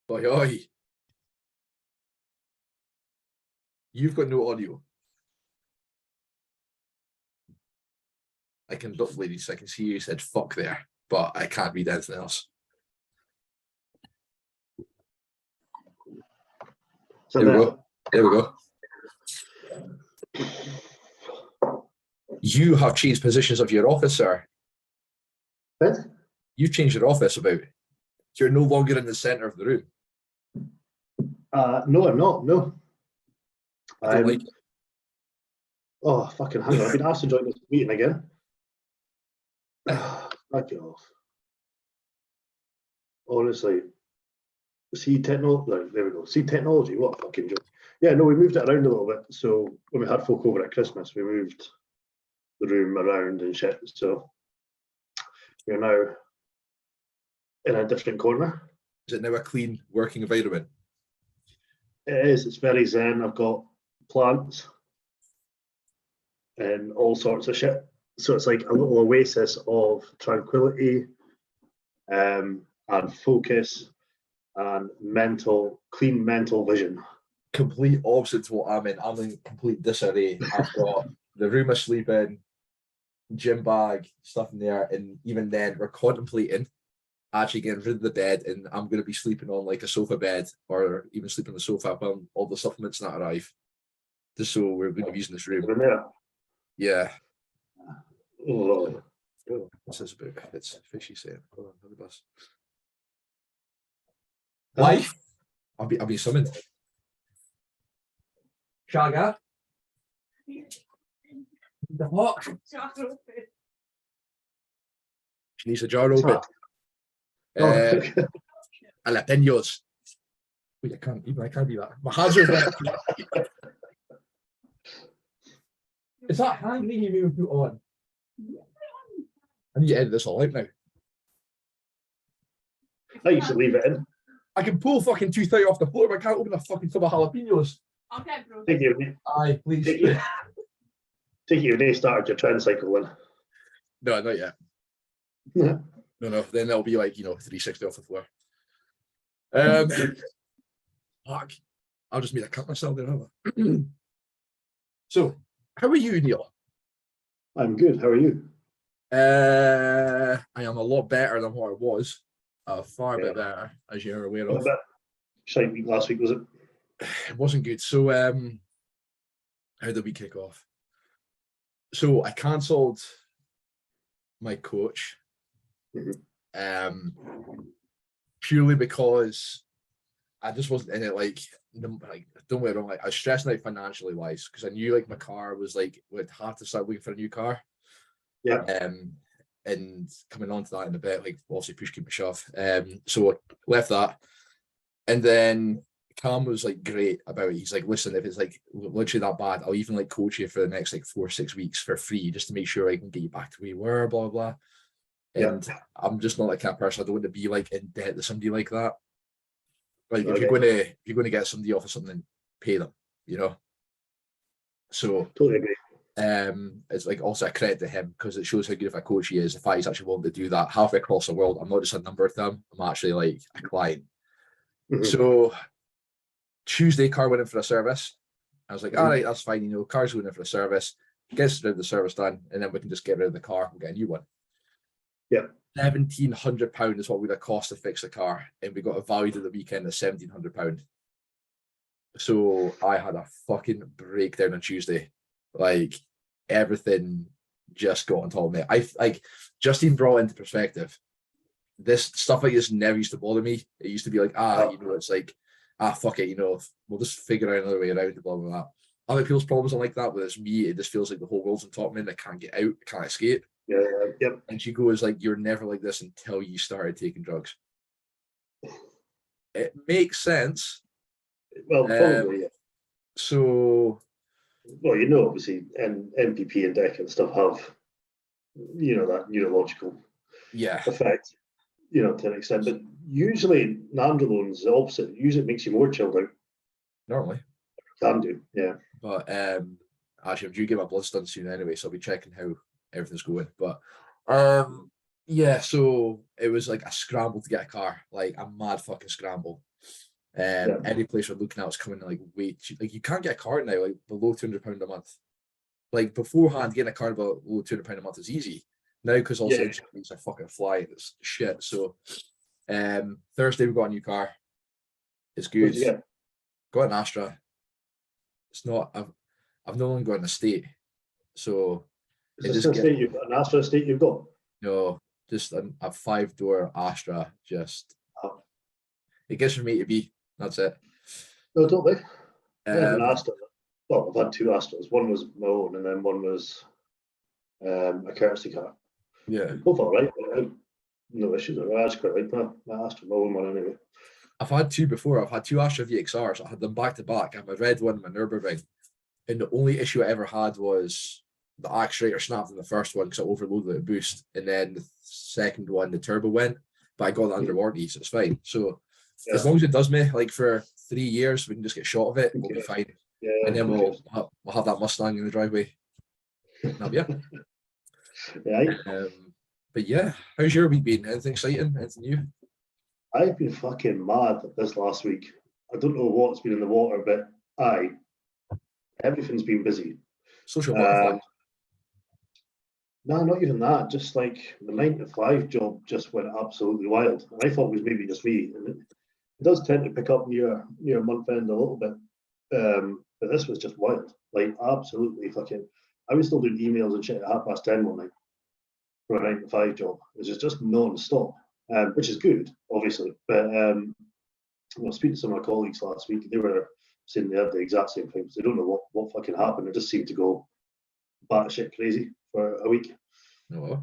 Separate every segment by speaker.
Speaker 1: Oi, oi. You've got no audio. I can look, ladies. I can see you said fuck there, but I can't read anything else.
Speaker 2: So
Speaker 1: there we go. There we go. You have changed positions of your office, sir.
Speaker 2: What?
Speaker 1: You've changed your office about. You're no longer in the center of the room.
Speaker 2: No, I'm not. No.
Speaker 1: I don't like it.
Speaker 2: Oh, fucking hang on. I've been asked to join this meeting again. Fuck it off. Honestly. See technology. There we go. See technology. What a fucking joke. Yeah, no, we moved it around a little bit. So when we had folk over at Christmas, we moved the room around and shit. So we're now in a different corner.
Speaker 1: Is it now a clean working environment?
Speaker 2: It is. It's very zen. I've got plants and all sorts of shit. So it's like a little oasis of tranquility and focus and clean mental vision.
Speaker 1: Complete opposite to what I'm in. I'm in complete disarray. I've got the room I sleep in, gym bag, stuff in there, and even then we're contemplating actually getting rid of the bed, and I'm going to be sleeping on like a sofa bed or even sleeping on the sofa when all the supplements not arrive. Just so we're going to be using this room.
Speaker 2: In there.
Speaker 1: Yeah.
Speaker 2: Oh.
Speaker 1: What's this about? It's fishy saying. Hold on, the bus. Wife, I'll be summoned. Shagga. The what? She needs a jar open. Jalapenos. Wait, I can't do that. My hands are wet. Is that hand you even put on? I need to edit this all out now.
Speaker 2: I used to leave it in.
Speaker 1: I can pull fucking tooth out off the floor, but I can't open a fucking tub of jalapenos.
Speaker 3: Okay, bro.
Speaker 1: Aye, please.
Speaker 2: Take it you've already started your trend cycle then.
Speaker 1: No, not yet.
Speaker 2: Yeah.
Speaker 1: No. Then it'll be like, 360 off the floor. Fuck. I'll just make a cut myself there, haven't I? So, how are you, Neil?
Speaker 2: I'm good. How are you?
Speaker 1: I am a lot better than what I was. A far bit better, as you're aware of.
Speaker 2: Shite week last week, was it?
Speaker 1: It wasn't good. So, how did we kick off? So I cancelled my coach, purely because I just wasn't in it. Like, don't get me wrong. Like, I was stressing out financially wise because I knew like my car was like would have to start looking for a new car.
Speaker 2: Yeah.
Speaker 1: And coming on to that in a bit, like obviously push keep a shove. So I left that, and then Cam was like great about it. He's like, listen, if it's like literally that bad, I'll even like coach you for the next like 4 or 6 weeks for free just to make sure I can get you back to where you were, blah blah. And I'm just not that kind of person. I don't want to be like in debt to somebody like that. Like if you're going to get somebody off of something, pay them, So
Speaker 2: totally agree.
Speaker 1: It's like also a credit to him because it shows how good of a coach he is. The fact he's actually willing to do that halfway across the world. I'm not just a number to him. I'm actually like a client. So Tuesday, car went in for a service. I was like, all right, that's fine. Car's going in for a service. Gets rid of the service done, and then we can just get rid of the car and get a new one.
Speaker 2: Yeah.
Speaker 1: £1,700 is what would have cost to fix the car, and we got it valued at the weekend at £1,700. So I had a fucking breakdown on Tuesday. Like everything just got on top of me. I like Justine brought into perspective. This stuff like this never used to bother me. It used to be like, it's like, fuck it, we'll just figure out another way around it, blah, blah, blah. Other people's problems are like that, but it's me, it just feels like the whole world's on top of me and I can't get out, can't escape.
Speaker 2: Yeah, yep.
Speaker 1: And she goes like, you're never like this until you started taking drugs. It makes sense.
Speaker 2: Well, probably, yeah.
Speaker 1: So...
Speaker 2: Well, obviously, and MPP and DEC and stuff have, that neurological effect, to an extent. But usually, nandrolone's the opposite. Usually, it makes you more chilled out.
Speaker 1: Normally.
Speaker 2: Can do, yeah.
Speaker 1: But actually, I'm due to get my bloods done soon anyway, so I'll be checking how everything's going. But so it was like a scramble to get a car, like a mad fucking scramble. Any place we're looking at is coming like way cheap. Like you can't get a car now like below £200 a month. Like beforehand, getting a car below £200 a month is easy. Now because also interest rates are fucking flying, it's shit. So Thursday we got a new car. It's good. Got an Astra. It's not. I've no longer got an estate. So
Speaker 2: is this an estate you've got? An Astra estate you've got?
Speaker 1: No, just a 5-door Astra. Just it gets from A to B. That's it.
Speaker 2: No, don't they? I had an Astra. Well, I've had 2 Astras. One was my own, and then one was a courtesy car.
Speaker 1: Yeah,
Speaker 2: both all right. No issues. I just quite like my Astra, my own one anyway.
Speaker 1: I've had 2 before. I've had 2 Astra VXRs. I had them back to back. I had my red one, my Nürburgring, and the only issue I ever had was the actuator snapped in the first one because I overloaded the boost, and then the second one the turbo went. But I got that under warranty, so it's fine. So as long as it does me like for 3 years, we can just get shot of it. We'll be fine.
Speaker 2: Yeah,
Speaker 1: and then we'll have that Mustang in the driveway. That'll be it.
Speaker 2: Yeah.
Speaker 1: But yeah, how's your week been? Anything exciting? Anything new?
Speaker 2: I've been fucking mad this last week. I don't know what's been in the water, but everything's been busy.
Speaker 1: Social butterfly.
Speaker 2: No, not even that. Just like the 9 to 5 job just went absolutely wild. And I thought it was maybe just me. And it does tend to pick up near month end a little bit. But this was just wild. Like absolutely fucking. I was still doing emails and shit at 10:30 one night for a 9 to 5 job. It was just non-stop, which is good, obviously. But speaking to some of my colleagues last week, they were saying they had the exact same things. They don't know what fucking happened. It just seemed to go batshit crazy for a week.
Speaker 1: Oh.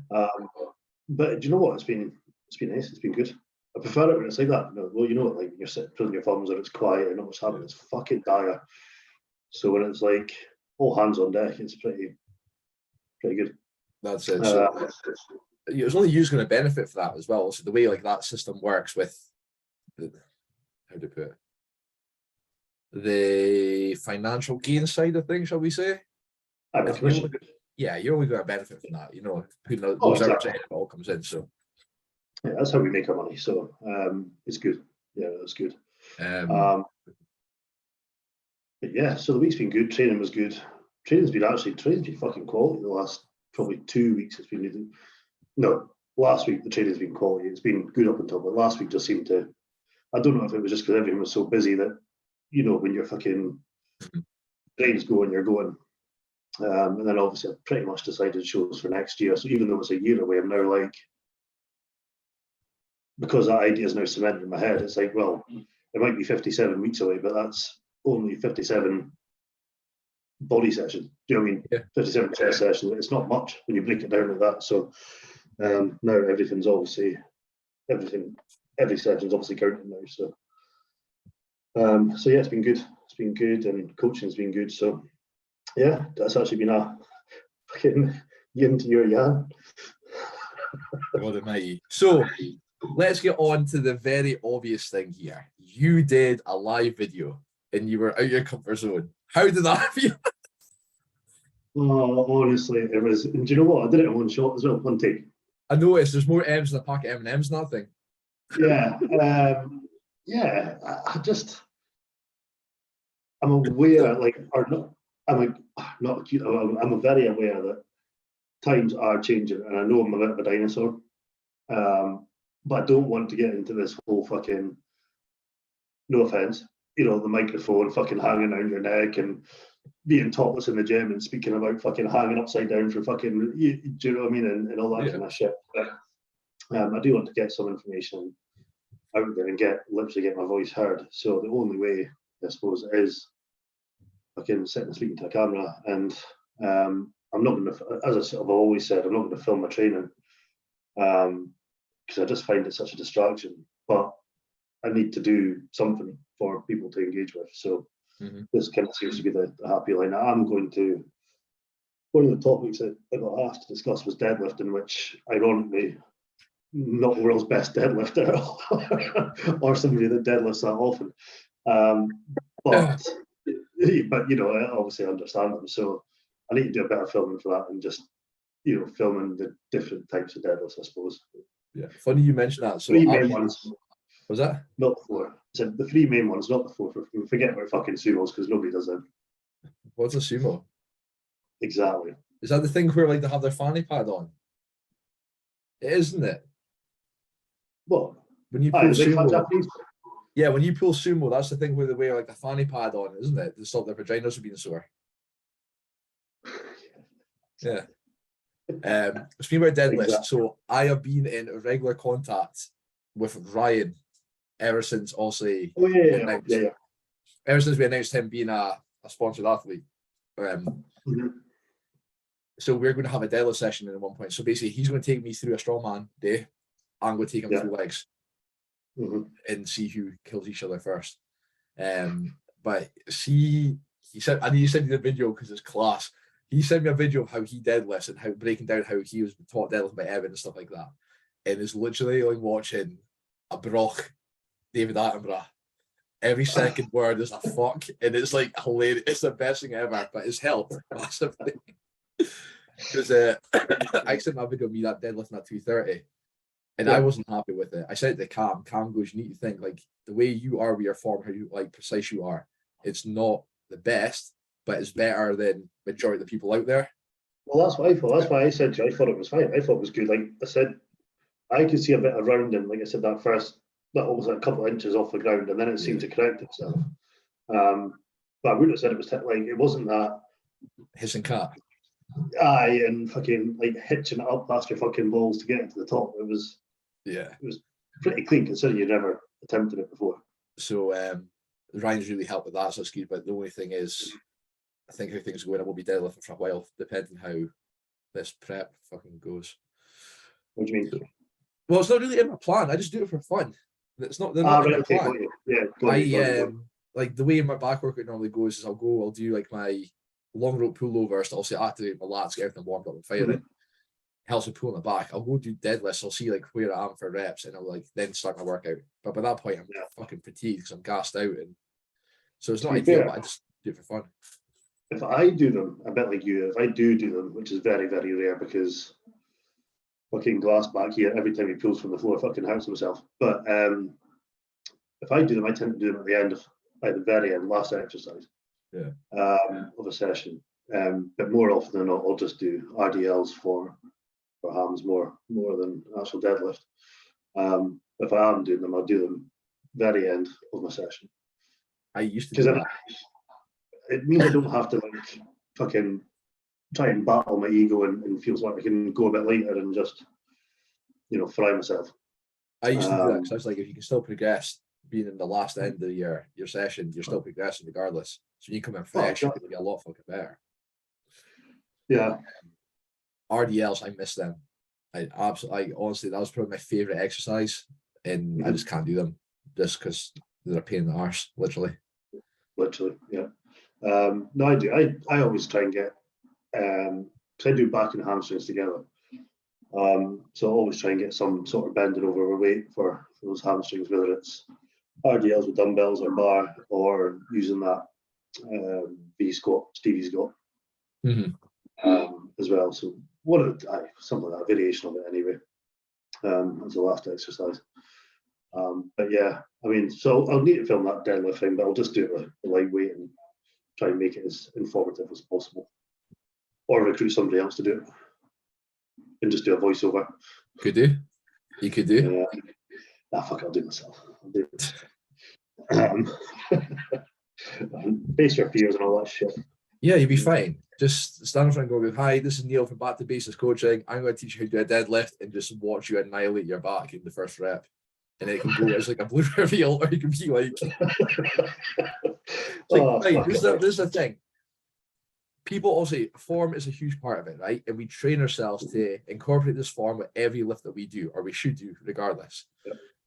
Speaker 2: But do you know what? It's been nice. It's been good. I prefer it when it's like that. Well, you know what? Like when you're sitting twiddling your thumbs or it's quiet and not what's happening. It's fucking dire. So when it's like all hands on deck, it's pretty good.
Speaker 1: That's it. So it's only you's going to benefit for that as well. So the way like that system works with how to put it, the financial gain side of things, shall we say? You're only going to benefit from that. You know, those hours it all comes in. So
Speaker 2: yeah, that's how we make our money. So it's good. Yeah, that's good. But yeah, so the week's been good. Training was good. Training's been fucking quality the last probably 2 weeks. It's been last week the training's been quality. It's been good up until, but last week just seemed to. I don't know if it was just because everything was so busy that when your fucking brain's going, you're going. And then obviously I pretty much decided shows for next year. So even though it's a year away, I'm now like, because that idea is now cemented in my head, it's like, well, it might be 57 weeks away, but that's only 57 body sessions. Do you know what I mean?
Speaker 1: Yeah.
Speaker 2: 57 chest sessions. It's not much when you break it down like that. So now everything's obviously every session's obviously counting now. So yeah, it's been good. It's been good, and coaching's been good. So yeah, that's actually been a fucking yin to your yang.
Speaker 1: God almighty. So let's get on to the very obvious thing here. You did a live video and you were out your comfort zone. How did that feel?
Speaker 2: Oh, honestly, it was. And do you know what? I did it in one shot as well, one take.
Speaker 1: I noticed there's more M's in a packet of M&M's and that thing.
Speaker 2: Yeah, I'm aware, I'm very aware that times are changing, and I know I'm a bit of a dinosaur, but I don't want to get into this whole fucking, no offense, the microphone fucking hanging around your neck and being topless in the gym and speaking about fucking hanging upside down for fucking, do you know what I mean, and all that kind of shit. But I do want to get some information out there and literally get my voice heard. So the only way, I suppose, is fucking sitting and speaking to a camera. And I'm not going to, as I sort of always said, I'm not going to film my training because I just find it such a distraction. But I need to do something for people to engage with. So this kind of seems to be the happy line. I'm going to, one of the topics that I got asked to discuss was deadlifting, which ironically, not the world's best deadlifter or somebody that deadlifts that often. But I obviously understand them. So I need to do a better filming for that and just, filming the different types of deadlifts, I suppose.
Speaker 1: Yeah, funny you mentioned that. So
Speaker 2: 3 main ones.
Speaker 1: Was that?
Speaker 2: Not 4. So the three main ones, not the four. Forget about fucking sumos because nobody does them.
Speaker 1: What's a sumo?
Speaker 2: Exactly.
Speaker 1: Is that the thing where like they have their fanny pad on? It is, isn't it?
Speaker 2: What?
Speaker 1: When you pull
Speaker 2: The big fat
Speaker 1: sumo,
Speaker 2: Japanese.
Speaker 1: yeah, when you pull sumo, that's the thing where they wear like a fanny pad on, isn't it? To stop their vaginas from being sore. Yeah. Speaking about deadlifts,
Speaker 2: Exactly.
Speaker 1: so I have been in regular contact with Ryan ever since also
Speaker 2: Oh yeah.
Speaker 1: ever since we announced him being a sponsored athlete. So we're going to have a deadlift session at one point. So basically, he's going to take me through a strongman day. I'm going to take him through legs and see who kills each other first. But he said, I need to send you the video because it's class. He sent me a video of how he deadlifts and how breaking down how he was taught deadlift by Evan and stuff like that. And it's literally like watching a Brock David Attenborough. Every second word is a fuck, and it's like hilarious. It's the best thing ever, but it's helped massively. Because I sent my video of me that deadlifting at 230, and I wasn't happy with it. I said it to Cam. Cam goes, "You need to think like the way you are with your form, how you like precise you are. It's not the best, but it's better than majority of the people out there."
Speaker 2: Well, that's what I thought. That's why I said to you, I thought it was fine. I thought it was good. Like I said, I could see a bit of rounding. Like I said, that was a couple of inches off the ground, and then it seemed to correct itself. But I wouldn't have said it was like it wasn't that
Speaker 1: hissing cat.
Speaker 2: Aye, and fucking like hitching it up past your fucking balls to get it to the top. It was pretty clean considering you'd never attempted it before.
Speaker 1: So Ryan's really helped with that, so it's good. But the only thing is, I think how things are going, I will be deadlifting for a while, depending how this prep fucking goes.
Speaker 2: What do you mean?
Speaker 1: So, well, it's not really in my plan. I just do it for fun. It's not. They're not in my plan.
Speaker 2: Yeah,
Speaker 1: like the way my back workout normally goes is I'll do like my long rope pullovers to also activate my lats, get everything warmed up and firing. Helps me pull in the back. I'll go do deadlifts. I'll see like where I am for reps, and I'll like then start my workout. But by that point, I'm fucking fatigued because I'm gassed out, and so it's not ideal. But I just do it for fun.
Speaker 2: If I do them, a bit like you, if I do them, which is very very rare because fucking Glass back here every time he pulls from the floor fucking hurts himself. But if I do them, I tend to do them at the end of at the very end, last exercise. Of a session. But more often than not, I'll just do RDLs for hams more than actual deadlift. If I am doing them, I'll do them very end of my session.
Speaker 1: I used to do that.
Speaker 2: It means I don't have to like fucking try and battle my ego and feels like I can go a bit later and just fry myself.
Speaker 1: I used to do that because I was like, if you can still progress being in the last end of your session, you're still progressing regardless. So when you come in fresh, you're going to get a lot fucking better.
Speaker 2: Yeah.
Speaker 1: RDLs, I miss them. I absolutely, honestly, that was probably my favorite exercise, and I just can't do them just because they're a pain in the arse, literally.
Speaker 2: Literally, yeah. No, I do. I always try and get, because I do back and hamstrings together. So I always try and get some sort of bending over weight for those hamstrings, whether it's RDLs with dumbbells or bar, or using that V squat Stevie's got as well. So something like that, variation of it anyway, as the last exercise. But yeah, I mean, so I'll need to film that deadlift thing, but I'll just do it with lightweight and try and make it as informative as possible, or recruit somebody else to do it and just do a voiceover.
Speaker 1: You could do.
Speaker 2: Fuck, I'll do it myself. Face your fears and all that shit.
Speaker 1: Yeah, you'd be fine. Just stand in front and go, "Hi, this is Neil from Back to Basics Coaching. I'm going to teach you how to do a deadlift," and just watch you annihilate your back in the first rep. And it can go as like a blue reveal, or you can be like, this is the thing. People also, form is a huge part of it, right? And we train ourselves to incorporate this form with every lift that we do, or we should do regardless.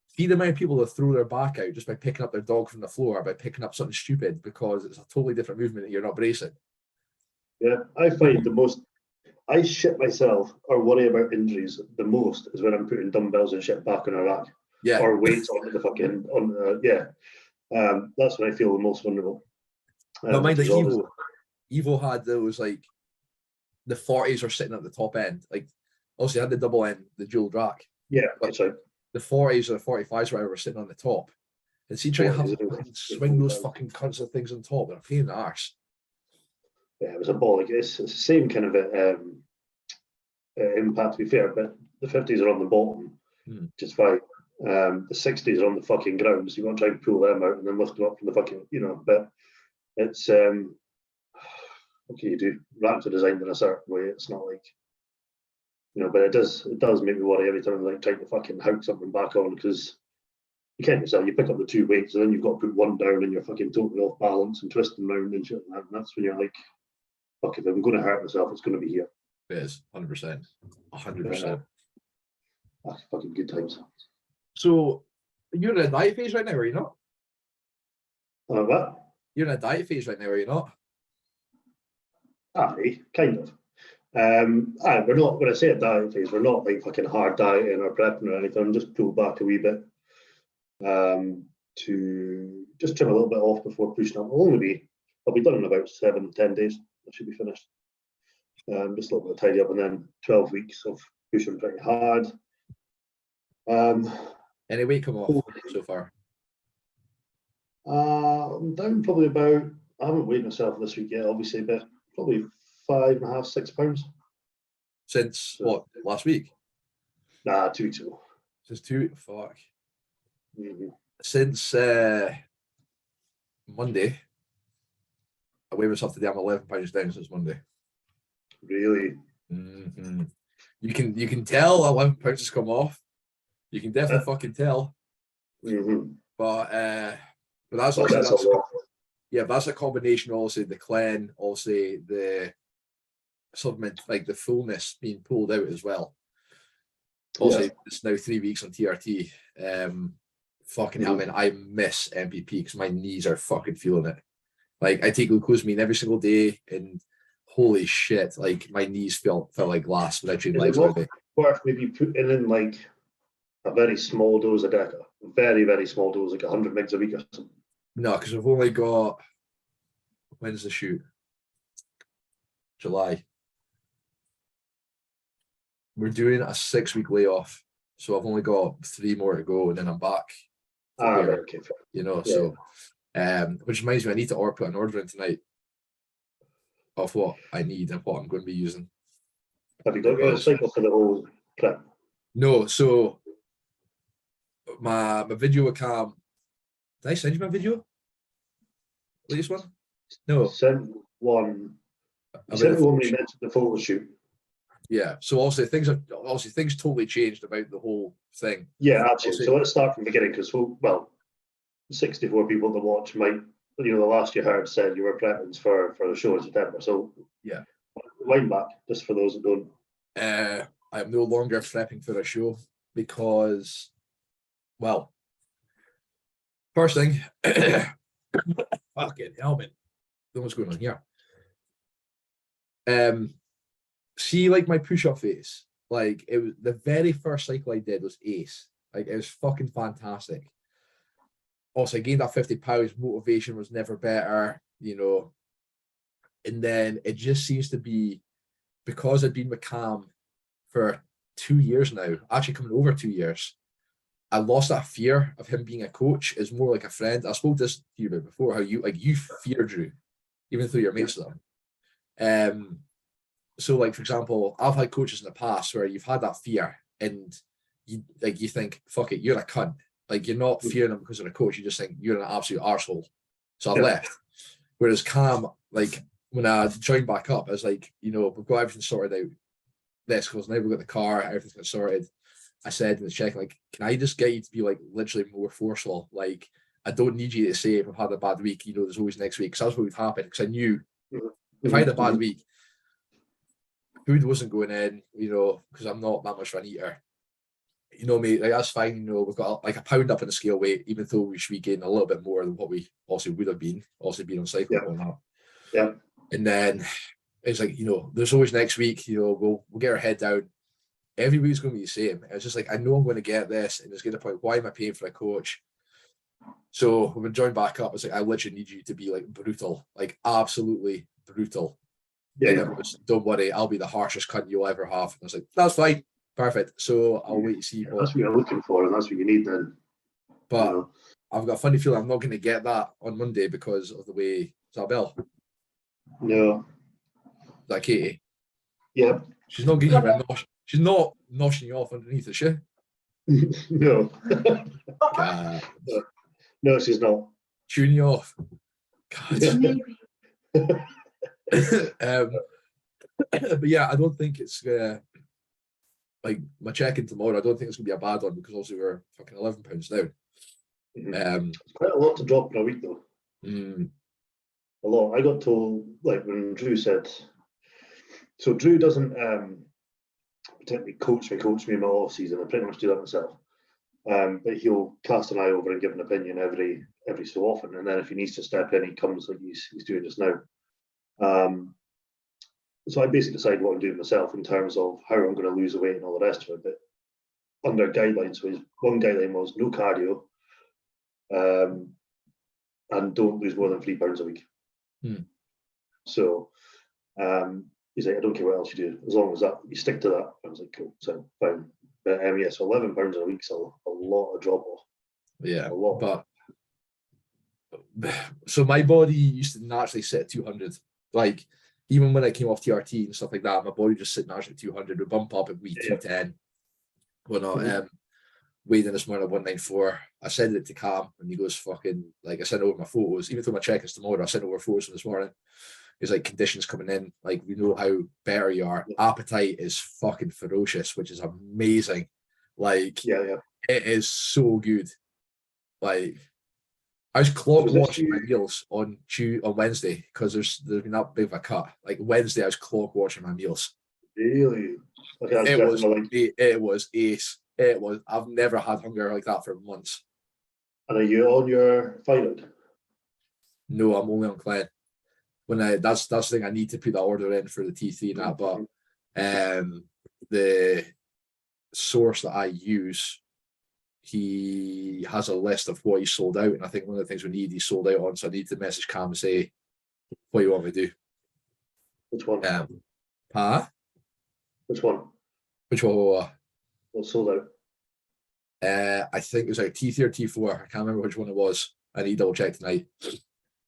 Speaker 1: See the amount of people that throw their back out just by picking up their dog from the floor, by picking up something stupid because it's a totally different movement that you're not bracing.
Speaker 2: Yeah, I find I shit myself or worry about injuries the most is when I'm putting dumbbells and shit back on a rack.
Speaker 1: Yeah.
Speaker 2: Or weights on the fucking that's when I feel the most vulnerable.
Speaker 1: But mind the Evo had those like the 40s are sitting at the top end. Like also had the double end, the dual rack.
Speaker 2: Yeah, that's right.
Speaker 1: The 40s or the 45s, whatever, were sitting on the top. And see, trying to have
Speaker 2: Bodies,
Speaker 1: fucking swing those fucking cunts of things on top, they're a pain in the arse.
Speaker 2: Yeah, it was a ball. Like, it's the same kind of impact, to be fair, but the 50s are on the bottom, which is fine. The 60s are on the fucking ground, so you want to try and pull them out and then lift them up from the fucking, you know, but it's, what can you do? Ramps are designed in a certain way. It's not like, you know, but it does make me worry every time I'm like trying to fucking hook something back on, because you can't yourself, you pick up the two weights and then you've got to put one down and you're fucking totally off balance and twisting around and shit like that. And that's when you're like, fuck, if I'm going to hurt myself, it's going to be here.
Speaker 1: It is 100%. 100%.
Speaker 2: That's fucking good times.
Speaker 1: So you're in a diet phase right now, are you not?
Speaker 2: What?
Speaker 1: You're in a diet phase right now, are you not?
Speaker 2: Aye, kind of. We're not, when I say a diet phase, we're not like fucking hard dieting or prepping or anything. I'm just pulled back a wee bit to just trim a little bit off before pushing up. I'll be done in about 7-10 days. I should be finished. Just a little bit of tidy up, and then 12 weeks of pushing pretty hard.
Speaker 1: Any weight come off so far?
Speaker 2: I'm down probably about, I haven't weighed myself this week yet, obviously, but probably 5.5, 6 pounds.
Speaker 1: Since what, last week?
Speaker 2: Nah, 2 weeks ago.
Speaker 1: Since 2 fuck.
Speaker 2: Mm-hmm.
Speaker 1: Since Monday, I weighed myself today. I'm 11 pounds down since Monday.
Speaker 2: Really?
Speaker 1: Mm-hmm. You can tell 11 pounds has come off. You can definitely fucking tell.
Speaker 2: Mm-hmm.
Speaker 1: But that's also that's a combination. Also, the clean, also the supplement, like the fullness being pulled out as well. Also, it's now 3 weeks on TRT. Fucking hell, man, I miss MPP because my knees are fucking feeling it. Like, I take glucosamine every single day, and holy shit, like my knees felt like glass when I trained legs all day.
Speaker 2: Worth maybe putting in like a very small dose of Deca, a very, very small dose, like 100 mg a week or something?
Speaker 1: No, because I've only got, when's the shoot? July. We're doing a 6-week layoff, so I've only got 3 more to go, and then I'm back.
Speaker 2: Right, okay, fair.
Speaker 1: You know, so which reminds me, I need to put an order in tonight of what I need and what I'm going to be using.
Speaker 2: Have you got a cycle for the whole prep?
Speaker 1: No, so my video account. Did I send you my video? Latest one? No.
Speaker 2: Sent one. You sent me one when you mentioned the photo shoot.
Speaker 1: Yeah. So obviously things totally changed about the whole thing.
Speaker 2: Yeah, absolutely. So let's start from the beginning, because 64 people to watch might, you know, the last you heard said you were prepping for the show in September. So
Speaker 1: yeah,
Speaker 2: wind back just for those that don't.
Speaker 1: I'm no longer prepping for a show because, well, first thing, fucking hell, man, what's going on here? See, like my push-up phase, like it was the very first cycle I did was ace. Like it was fucking fantastic. Also, I gained that 50 pounds. Motivation was never better, you know. And then it just seems to be, because I've been with Cam for 2 years now, actually coming over 2 years, I lost that fear of him being a coach. It's more like a friend. I spoke this to you about before, how you fear Drew, even though you're mates with them. So like, for example, I've had coaches in the past where you've had that fear and you think, fuck it, you're a cunt. Like, you're not fearing them because of a coach. You just think you're an absolute arsehole. So I've left. Whereas Cam, like, when I joined back up, I was like, you know, we've got everything sorted out. This, because now we've got the car, everything's got sorted. I said in the check, like, can I just get you to be like literally more forceful? Like, I don't need you to say if I've had a bad week, you know, there's always next week. Because that's what would happen. Because I knew if I had a bad week, food wasn't going in, you know, because I'm not that much of an eater. You know, mate, like, that's fine. You know, we've got like a pound up in the scale weight, even though we should be getting a little bit more than what we also would have been, also being on cycle or not.
Speaker 2: Yeah.
Speaker 1: And then it's like, you know, there's always next week, you know, we'll get our head down. Every week's going to be the same. It's just like, I know I'm going to get this, and it's getting to the point, why am I paying for a coach? So when we joined back up, it's like, I literally need you to be like brutal, like absolutely brutal.
Speaker 2: Yeah.
Speaker 1: And it was, don't worry, I'll be the harshest cunt you'll ever have. And I was like, that's fine. Perfect. So I'll wait to see
Speaker 2: what. That's what you're looking for, and that's what you need then.
Speaker 1: But
Speaker 2: you know.
Speaker 1: I've got a funny feeling I'm not going to get that on Monday because of the way Isabel,
Speaker 2: No.
Speaker 1: that Katie,
Speaker 2: Yeah.
Speaker 1: she's not giving you a nosh. She's not noshing you off underneath, is she?
Speaker 2: No.
Speaker 1: God,
Speaker 2: No, she's not.
Speaker 1: tune you off. God. But yeah, I don't think it's like my check-in tomorrow. I don't think it's gonna be a bad one because also we're fucking £11 down.
Speaker 2: It's quite a lot to drop in a week, though. A lot. I got told, like when Drew said, so Drew doesn't particularly coach me in my off season. I pretty much do that myself. But he'll cast an eye over and give an opinion every so often, and then if he needs to step in, he comes like he's doing just now. So I basically decide what I'm doing myself in terms of how I'm going to lose the weight and all the rest of it. But under guidelines, so his one guideline was no cardio, and don't lose more than 3 pounds a week. So he's like, I don't care what else you do, as long as that you stick to that. I was like, cool, so fine. But yeah, so £11 a week's a lot of drop off.
Speaker 1: Yeah,
Speaker 2: a lot.
Speaker 1: But so my body used to naturally sit at 200. Like even when I came off TRT and stuff like that, my body just sit naturally at 200. We bump up at week 210. Whatnot. Weighed in this morning at 194. I sent it to Cam and he goes, fucking, like, I sent over my photos, even though my check is tomorrow, I sent over photos from this morning. He's like, conditions coming in, like, we know how better you are. Appetite is fucking ferocious, which is amazing. Like, it is so good. Like, I was clock watching my meals on Wednesday because there's been that big of a cut. Like Wednesday, I was clock watching my meals.
Speaker 2: Really? Okay,
Speaker 1: it was ace. It was. I've never had hunger like that for months.
Speaker 2: And are you on your thyroid?
Speaker 1: No, I'm only on Clen. That's the thing. I need to put that order in for the T3 and that. But the source that I use, he has a list of what he sold out, and I think one of the things we need, he sold out on. So I need to message Cam and say, "What do you want me to do?"
Speaker 2: Which one? Which one?
Speaker 1: Which one?
Speaker 2: What sold out?
Speaker 1: I think it was like T3 or T4. I can't remember which one it was. I need to double check tonight.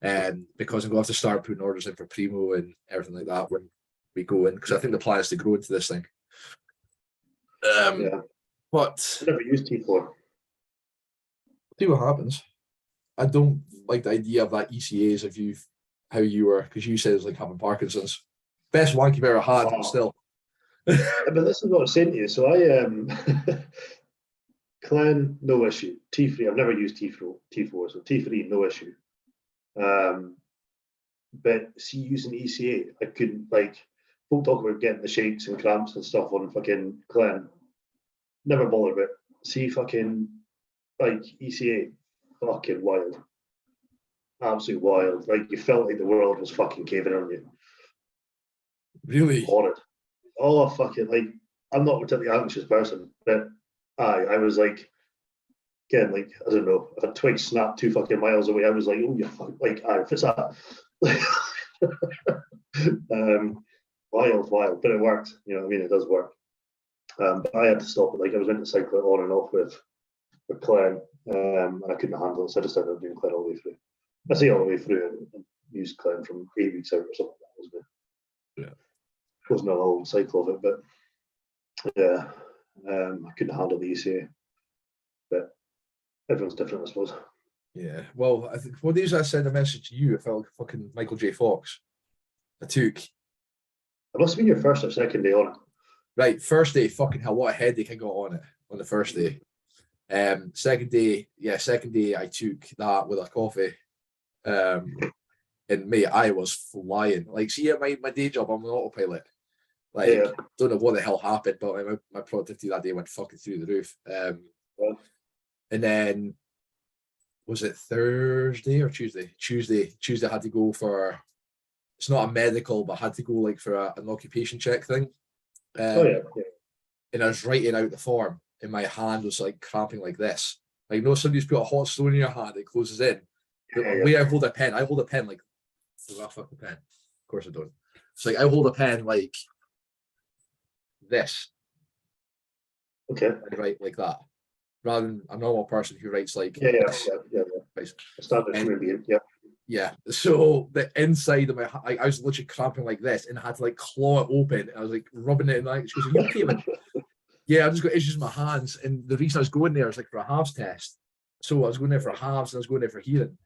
Speaker 1: Because I'm going to have to start putting orders in for Primo and everything like that when we go in. Because I think the plan is to grow into this thing. But
Speaker 2: I never used T4.
Speaker 1: See what happens. I don't like the idea of that ECAs of how you were, because you said it was like having Parkinson's. Best wank you've ever had, but still.
Speaker 2: But this is what I'm saying to you. So I Clan, no issue. T3, I've never used T4, so T3, no issue. But see, using ECA, I couldn't, like, folk talk about getting the shakes and cramps and stuff on fucking Clan. Never bothered with it. See, fucking, like, ECA, fucking wild. Absolutely wild. Like, you felt like the world was fucking caving on you.
Speaker 1: Really?
Speaker 2: Horrid. Oh, fucking, like, I'm not a particularly anxious person, but I was like, again, like, I don't know, if a twig snapped 2 fucking miles away, I was like, oh, you fuck, like, if it's that. Wild, but it worked. You know what I mean? It does work. But I had to stop it. Like, I was meant to cycle it on and off with Clen, and I couldn't handle it, so I just ended up doing Clen all the way through. I say all the way through and used Clen from 8 weeks out or something like that, wasn't it? Wasn't a whole cycle of it, but yeah, I couldn't handle the ECA. But everyone's different, I suppose.
Speaker 1: Yeah. Well, I think what days I sent a message to you, I felt like fucking Michael J. Fox. I took.
Speaker 2: It must have been your first or second day on it.
Speaker 1: Right, first day, fucking hell, what a headache I got on it on the first day. Second day, I took that with a coffee. And mate, I was flying. Like, see, at my day job, I'm an autopilot. Like, don't know what the hell happened, but my productivity that day went fucking through the roof. And then, was it Thursday or Tuesday? Tuesday, I had to go for, it's not a medical, but I had to go like for an occupation check thing. And I was writing out the form, and my hand was like cramping like this. Like, you know, somebody's put a hot stone in your hand, it closes in. The way I hold a pen like, I fuck the pen. Of course I don't. It's like I hold a pen like this.
Speaker 2: Okay.
Speaker 1: I write like that. rather than a normal person who writes like
Speaker 2: Yeah.
Speaker 1: this.
Speaker 2: Standard
Speaker 1: And
Speaker 2: human being. Yeah.
Speaker 1: yeah, so the inside of my, I was literally cramping like this, and I had to like claw it open. I was like rubbing it, and like she goes, "Are you okay?" Like, yeah, I just got issues with my hands, and the reason I was going there was like for a halves test. So I was going there for halves, and I was going there for hearing.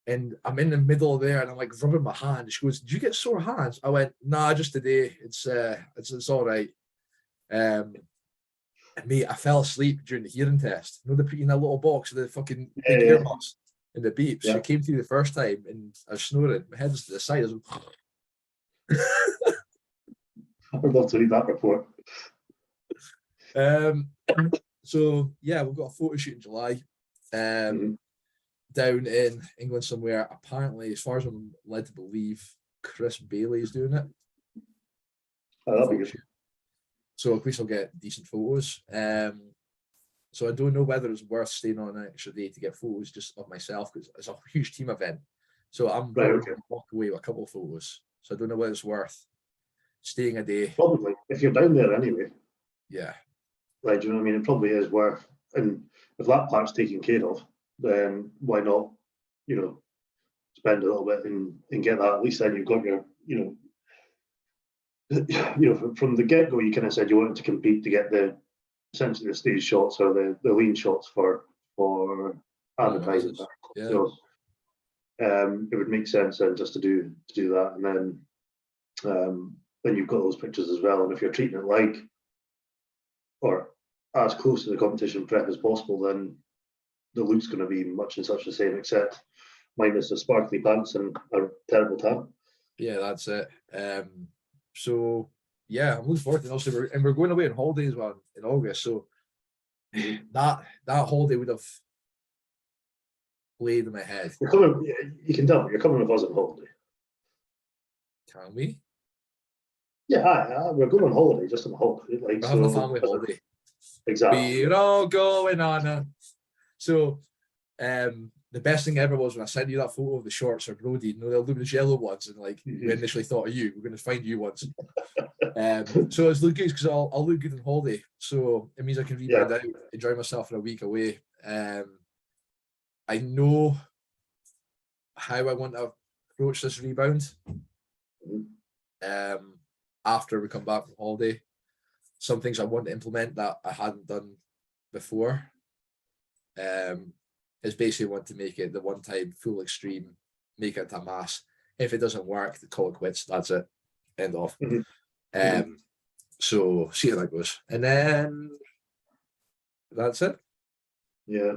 Speaker 1: And I'm in the middle there, and I'm like rubbing my hand. She goes, "Did you get sore hands?" I went, "Nah, just today. It's all right." And mate, I fell asleep during the hearing test. You know, they put you in that little box with the fucking big earmuffs and the beeps.
Speaker 2: Yeah.
Speaker 1: She came through the first time, and I was snoring. My head was to the side. I was
Speaker 2: I would love to read that report.
Speaker 1: So yeah, we've got a photo shoot in July. Down in England somewhere. Apparently, as far as I'm led to believe, Chris Bailey is doing it.
Speaker 2: Oh, that'll be good.
Speaker 1: So at least I'll get decent photos. So I don't know whether it's worth staying on an extra day to get photos just of myself, because it's a huge team event. So I'm going to walk away with a couple of photos. So I don't know whether it's worth staying a day.
Speaker 2: Probably, if you're down there anyway.
Speaker 1: Yeah.
Speaker 2: Like, do you know what I mean? It probably is worth. And if that part's taken care of, then why not, you know, spend a little bit and get that. At least then you've got your, you know, from the get-go, you kind of said you wanted to compete to get the essentially the stage shots or the lean shots for advertising.
Speaker 1: Yeah.
Speaker 2: So it would make sense then just to do that, and then you've got those pictures as well. And if you're treating it like or as close to the competition prep as possible, then the look's going to be much and such the same, except minus the sparkly pants and a terrible tan.
Speaker 1: Yeah, that's it. So yeah, I'm looking forward to it. Also, we're going away on holiday as well in August. So that holiday would have played in my head.
Speaker 2: You're coming. You can tell me you're coming with us on holiday.
Speaker 1: Can we?
Speaker 2: Yeah, we're going on holiday, just on holiday. Like,
Speaker 1: we're having a family holiday.
Speaker 2: Exactly.
Speaker 1: We're all going on. So, the best thing ever was when I sent you that photo of the shorts or Brody, you know, the luminous yellow ones, and like we initially thought of you. We're going to find you once. So it's look good because I'll look good on holiday. So it means I can rebound out, enjoy myself for a week away. I know how I want to approach this rebound. After we come back from holiday, some things I want to implement that I hadn't done before. Is basically want to make it the one time full extreme, make it to mass. If it doesn't work, call it quits. That's it. End off. So see how that goes. And then that's it. Yeah.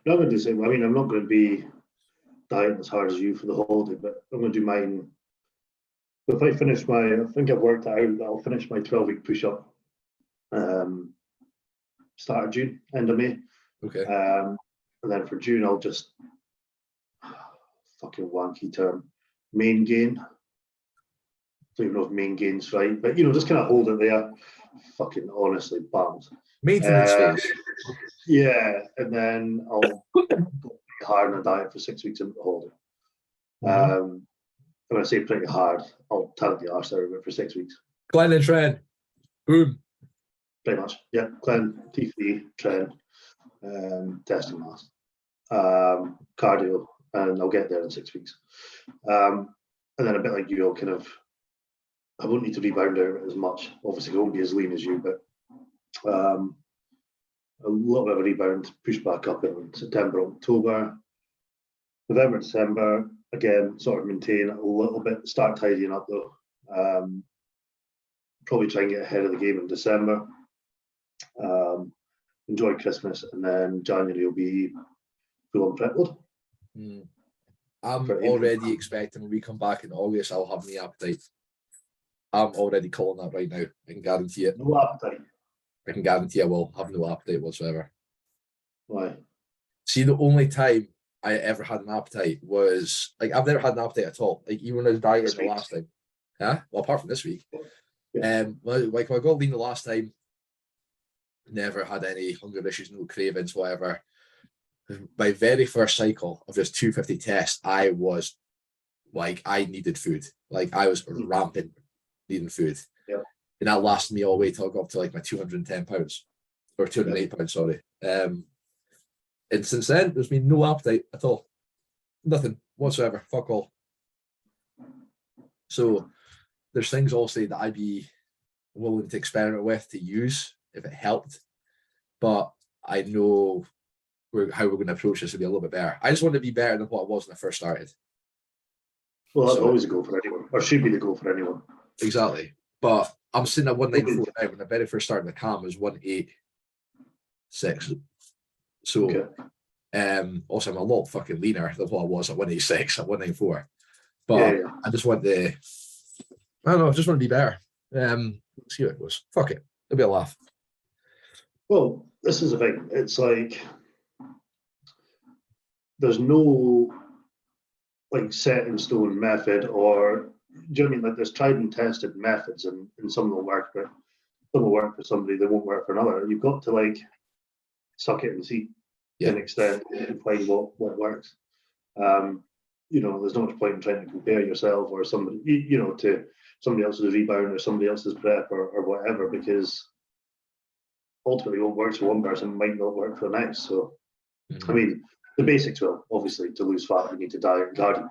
Speaker 2: No, I'm going to do the same. I mean, I'm not going to be dieting as hard as you for the holiday, but I'm going to do mine. If I finish I think I've worked out, I'll finish my 12-week push-up start of June, end of May.
Speaker 1: Okay.
Speaker 2: And then for June, I'll just fucking wanky term, main gain. Don't even know if main gain's right, but you know, just kind of hold it there. Fucking honestly, bummed.
Speaker 1: Maintenance phase.
Speaker 2: Yeah, and then I'll go hard on a diet for 6 weeks into the holiday. When I say pretty hard, I'll tell the arse out of it for 6 weeks.
Speaker 1: Clean and train. Boom.
Speaker 2: Pretty much. Yeah, clean, T3, train, testing mass, cardio, and I'll get there in 6 weeks. And then a bit like you, I'll kind of, I won't need to rebound out as much. Obviously, I won't be as lean as you, but a little bit of a rebound, push back up in September, October, November, December. Again, sort of maintain a little bit, start tidying up though. Probably try and get ahead of the game in December. Enjoy Christmas, and then January will be full on prep mode.
Speaker 1: I'm already expecting when we come back in August, I'll have the appetite. I'm already calling that right now. I can guarantee it.
Speaker 2: No appetite.
Speaker 1: I can guarantee I will have no appetite whatsoever.
Speaker 2: Why?
Speaker 1: See, the only time I ever had an appetite was like I've never had an appetite at all. Like even when I was dieting the last time. Yeah. Well, apart from this week.
Speaker 2: Yeah.
Speaker 1: Like when I got lean the last time, never had any hunger issues, no cravings, whatever. My very first cycle of this 250 test, I was like, I needed food. Like I was rampant needing food.
Speaker 2: Yeah.
Speaker 1: And that lasted me all the way till I got up to like my 210 pounds or 208 pounds, sorry. And since then, there's been no appetite at all. Nothing whatsoever. Fuck all. So there's things also that I'd be willing to experiment with to use if it helped. But I know how we're going to approach this to be a little bit better. I just want to be better than what I was when I first started.
Speaker 2: Well, that's always a goal for anyone, or should be the goal for anyone.
Speaker 1: Exactly. But I'm sitting at 194 now. When I very first started the cam, was 186. So, also I'm a lot fucking leaner than what I was at 186 at 194. But I just want to, I don't know, I just want to be better. See how it goes. Fuck it. It'll be a laugh.
Speaker 2: Well, this is the thing. It's like there's no like set in stone method, or do you know what I mean? Like there's tried and tested methods, and some will work, but some will work for somebody, they won't work for another. You've got to like suck it and see to an extent and find what works. You know, there's not much point in trying to compare yourself or somebody, you know, to somebody else's rebound or somebody else's prep or whatever, because ultimately what works for one person might not work for the next. So, I mean, the basics will, obviously, to lose fat, you need to diet and cardio.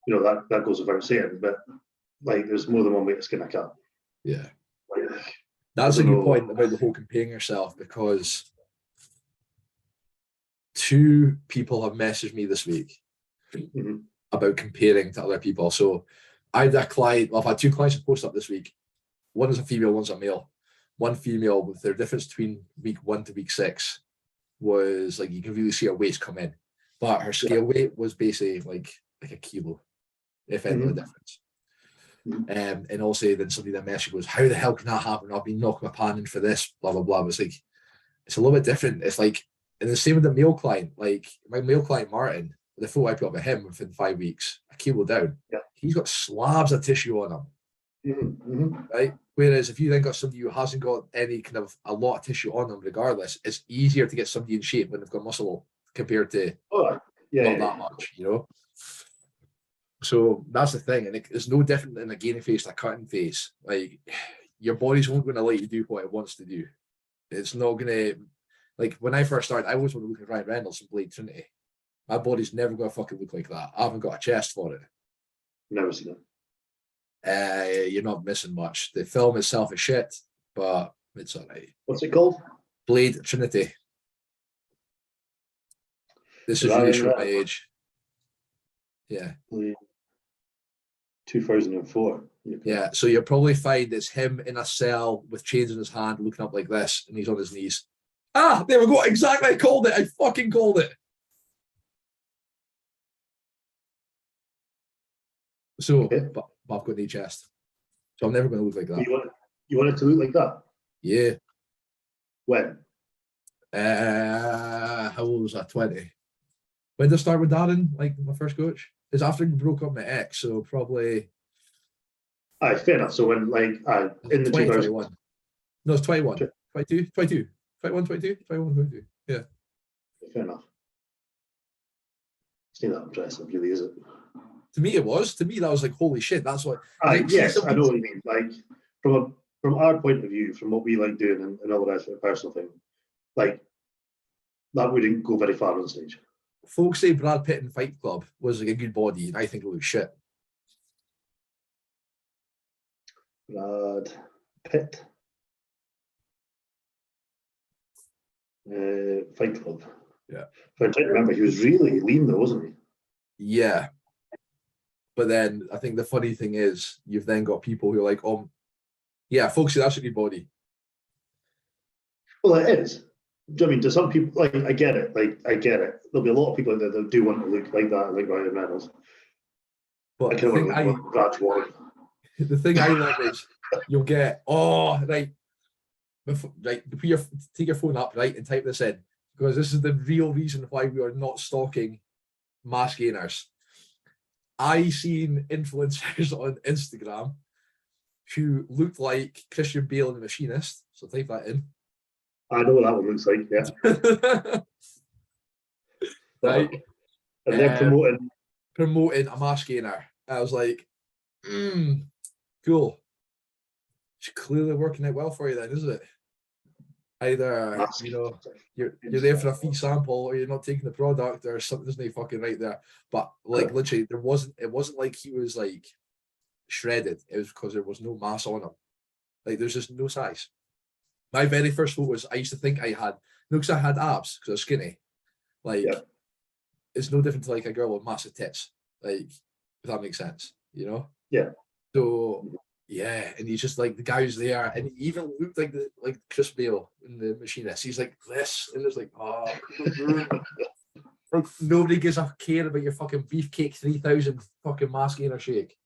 Speaker 2: You know, that goes without saying, but like there's more than one way to skin a cat.
Speaker 1: Yeah.
Speaker 2: Like,
Speaker 1: that's a good point about the whole comparing yourself, because 2 people have messaged me this week about comparing to other people. So I had a client, well, I've had 2 clients post up this week. One is a female, one's a male. One female, with their difference between week 1 to week 6 was like, you can really see her waist come in, but her scale weight was basically like a kilo, if any, the difference. And also then somebody that message goes, how the hell can that happen? I've been knocking my pan in for this, blah, blah, blah. It's like, it's a little bit different. It's like, and the same with the male client, like my male client, Martin, the photo I put up of him within 5 weeks, a kilo down, he's got slabs of tissue on him, right? Whereas if you then got somebody who hasn't got any kind of a lot of tissue on them, regardless, it's easier to get somebody in shape when they've got muscle compared to not that much, you know? So that's the thing. And it's no different than a gaining phase to a cutting phase. Like, your body's only going to let you do what it wants to do. It's not going to, like, when I first started, I always want to look at Ryan Reynolds and Blade Trinity. My body's never going to fucking look like that. I haven't got a chest for it.
Speaker 2: Never seen it.
Speaker 1: You're not missing much. The film itself is shit, but it's all right.
Speaker 2: What's it called?
Speaker 1: Blade Trinity. This is really showing my age. Yeah.
Speaker 2: 2004.
Speaker 1: Yeah, so you'll probably find it's him in a cell with chains in his hand, looking up like this, and he's on his knees. Ah, there we go. Exactly. I called it. I fucking called it. So, but I've got no chest. So I'm never going to look like that.
Speaker 2: You want it to look like that?
Speaker 1: Yeah.
Speaker 2: When?
Speaker 1: How old was I? 20. When did I start with Darren, like my first coach? It's after I broke up my ex, so probably.
Speaker 2: Aye, fair enough. So when, like, in the
Speaker 1: 2021. No, it's 21. 22, 22. 21, 22, 21, 22. Yeah.
Speaker 2: Fair enough. It's not that impressive, really, is it?
Speaker 1: To me, it was. To me, that was like, holy shit. That's what.
Speaker 2: Yes, I know what you mean. Like, from our point of view, from what we like doing and all the rest of the personal thing, like, that wouldn't go very far on stage.
Speaker 1: Folks say Brad Pitt in Fight Club was like a good body, and I think it looks shit.
Speaker 2: Brad Pitt. Fight Club.
Speaker 1: Yeah.
Speaker 2: If I'm trying to remember, he was really lean though, wasn't he?
Speaker 1: Yeah. But then I think the funny thing is, you've then got people who are like, oh, yeah, folks say that's a good body.
Speaker 2: Well, it is. I mean, to some people, like, I get it. Like, I get it. There'll be a lot of people that do want to look like that, like Ryan Reynolds.
Speaker 1: But
Speaker 2: the
Speaker 1: thing I love is you'll get, right, take your phone up, right, and type this in, because this is the real reason why we are not stalking mass gainers. I seen influencers on Instagram who looked like Christian Bale in The Machinist, so type that in.
Speaker 2: I know what that one looks like, yeah.
Speaker 1: Right?
Speaker 2: And they're
Speaker 1: promoting a mass gainer. I was like, cool. It's clearly working out well for you then, isn't it? Either
Speaker 2: Mask.
Speaker 1: you're there for a fee sample, or you're not taking the product, or something isn't fucking right there. But like literally, it wasn't like he was like shredded. It was because there was no mass on him. Like there's just no size. My very first photos, I used to think I had because I had abs because I was skinny. Like it's no different to like a girl with massive tits. Like if that makes sense,
Speaker 2: Yeah.
Speaker 1: So yeah, and he's just like the guy who's there, and he even looked like Chris Bale in The Machinist. He's like this, and it's like, oh, like nobody gives a care about your fucking beefcake 3000 fucking mask gainer shake.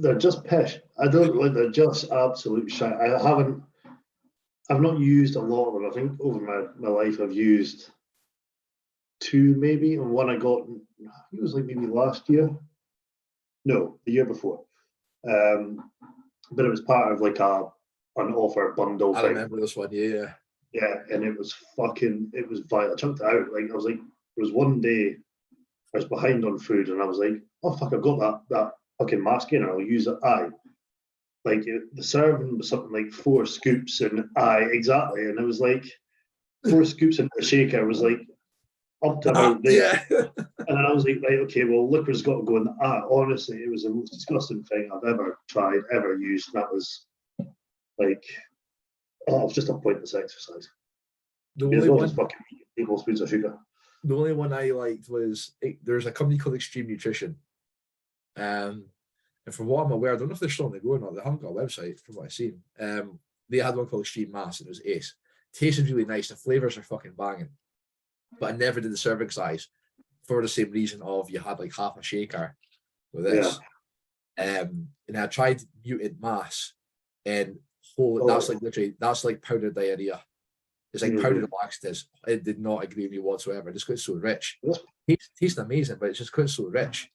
Speaker 2: They're just pish. I don't like. They're just absolute shit. I've not used a lot of them. I think over my life I've used two maybe, and one I got. I think it was like maybe last year. No, the year before. But it was part of like an offer bundle
Speaker 1: I
Speaker 2: thing.
Speaker 1: remember this one, yeah.
Speaker 2: Yeah, and it was vile. I chunked it out. Like I was like, there was one day I was behind on food, and I was like, oh fuck, I've got that fucking mask in, I'll use it. Like the serving was something like 4 scoops, and exactly, and it was like 4 scoops into the shaker was like up to about there.
Speaker 1: Yeah.
Speaker 2: And then I was like, right, okay, well, liquor's got to go in the honestly, it was the most disgusting thing I've ever tried, ever used. And that was like, it was just a pointless exercise.
Speaker 1: The
Speaker 2: As
Speaker 1: only
Speaker 2: well
Speaker 1: one,
Speaker 2: as fucking tablespoons of sugar.
Speaker 1: the only one I liked was there's a company called Extreme Nutrition. And from what I'm aware, I don't know if they're still on the go or not. They haven't got a website from what I've seen. They had one called Extreme Mass, and it was ace. Tasted really nice. The flavors are fucking banging. But I never did the serving size for the same reason of you had like half a shaker with this. And I tried muted mass, and that's like literally that's like powdered diarrhea. It's like powdered laxatives. It did not agree with me whatsoever. Just because it's so rich. It tastes amazing, but it's just because it's so rich.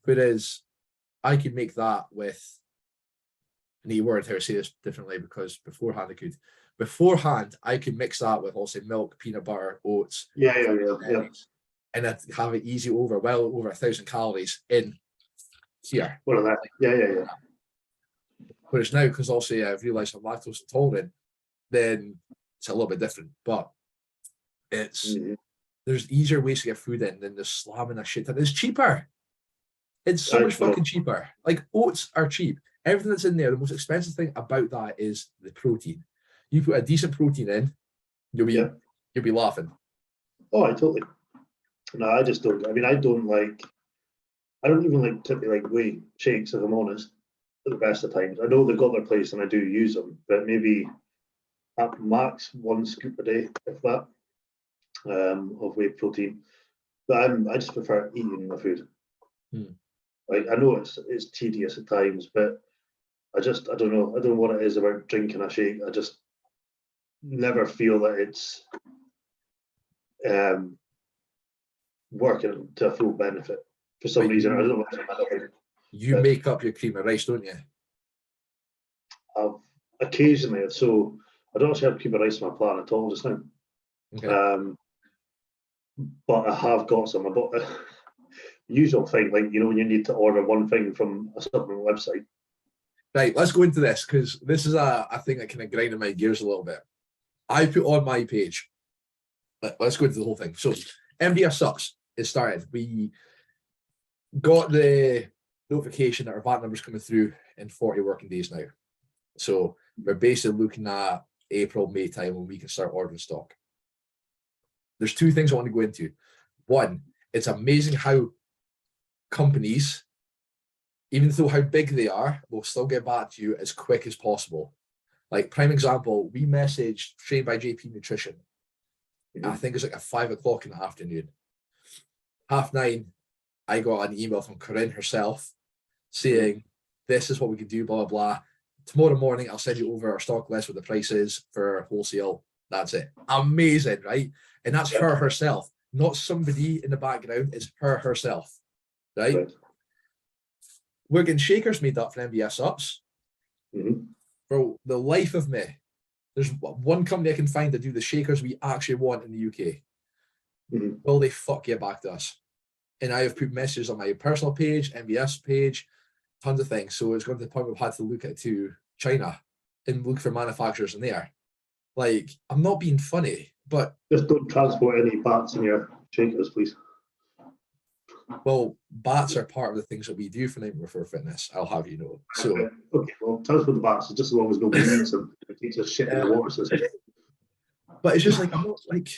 Speaker 1: Whereas I could make that with an E word, how to say this differently, because beforehand I could mix that with also milk, peanut butter, oats.
Speaker 2: Yeah.
Speaker 1: And I'd have it easy over 1,000 calories in here.
Speaker 2: What are that? Yeah.
Speaker 1: Whereas now, because also I've realised I'm lactose intolerant, then it's a little bit different. But there's easier ways to get food in than just slamming a shit ton. It's cheaper. It's so much fucking cheaper. Like oats are cheap. Everything that's in there, the most expensive thing about that is the protein. You put a decent protein in, you'll be laughing.
Speaker 2: Oh, I totally. No, I just don't. I mean, I don't even like typically like whey shakes, if I'm honest, at the best of times. I know they've got their place and I do use them, but maybe at max 1 scoop a day, if that, of whey protein. But I just prefer eating my food. Like I know it's tedious at times, but I don't know. I don't know what it is about drinking a shake. I just never feel that it's working to a full benefit for some reason. I don't know what's
Speaker 1: You make up your cream of rice, don't you?
Speaker 2: Occasionally, so I don't actually have cream of rice in my plan at all just now.
Speaker 1: Okay.
Speaker 2: But I have got some. I bought the usual thing, like when you need to order one thing from a supplement website.
Speaker 1: Right, let's go into this because this is a thing that kind of grinded my gears a little bit. I put on my page. Let's go into the whole thing. So MDF sucks. It started. We got the notification that our VAT number's coming through in 40 working days now. So we're basically looking at April, May time when we can start ordering stock. There's 2 things I want to go into. One, it's amazing how companies, even though how big they are, will still get back to you as quick as possible. Like prime example, we messaged Trained by JP Nutrition. I think it's like at 5 o'clock in the afternoon. 9:30, I got an email from Corinne herself saying, this is what we can do, blah, blah, blah. Tomorrow morning, I'll send you over our stock list with the prices for wholesale. That's it. Amazing, right? And that's her herself, not somebody in the background. It's her herself, right? We're getting shakers made up for MBS ups. For the life of me, there's one company I can find to do the shakers we actually want in the UK. Will they fuck get back to us? And I have put messages on my personal page, MBS page, tons of things. So it's going to the point we've had to look at to China and look for manufacturers in there. Like, I'm not being funny, but
Speaker 2: Just don't transport any bats in your shakers, please.
Speaker 1: well, bats are part of the things that we do for Nightmare Before Fitness. I'll have you know. So
Speaker 2: okay, well, transport the bats just as long as nobody eats them. It keeps a shit in the water system.
Speaker 1: But it's just like, I'm not like,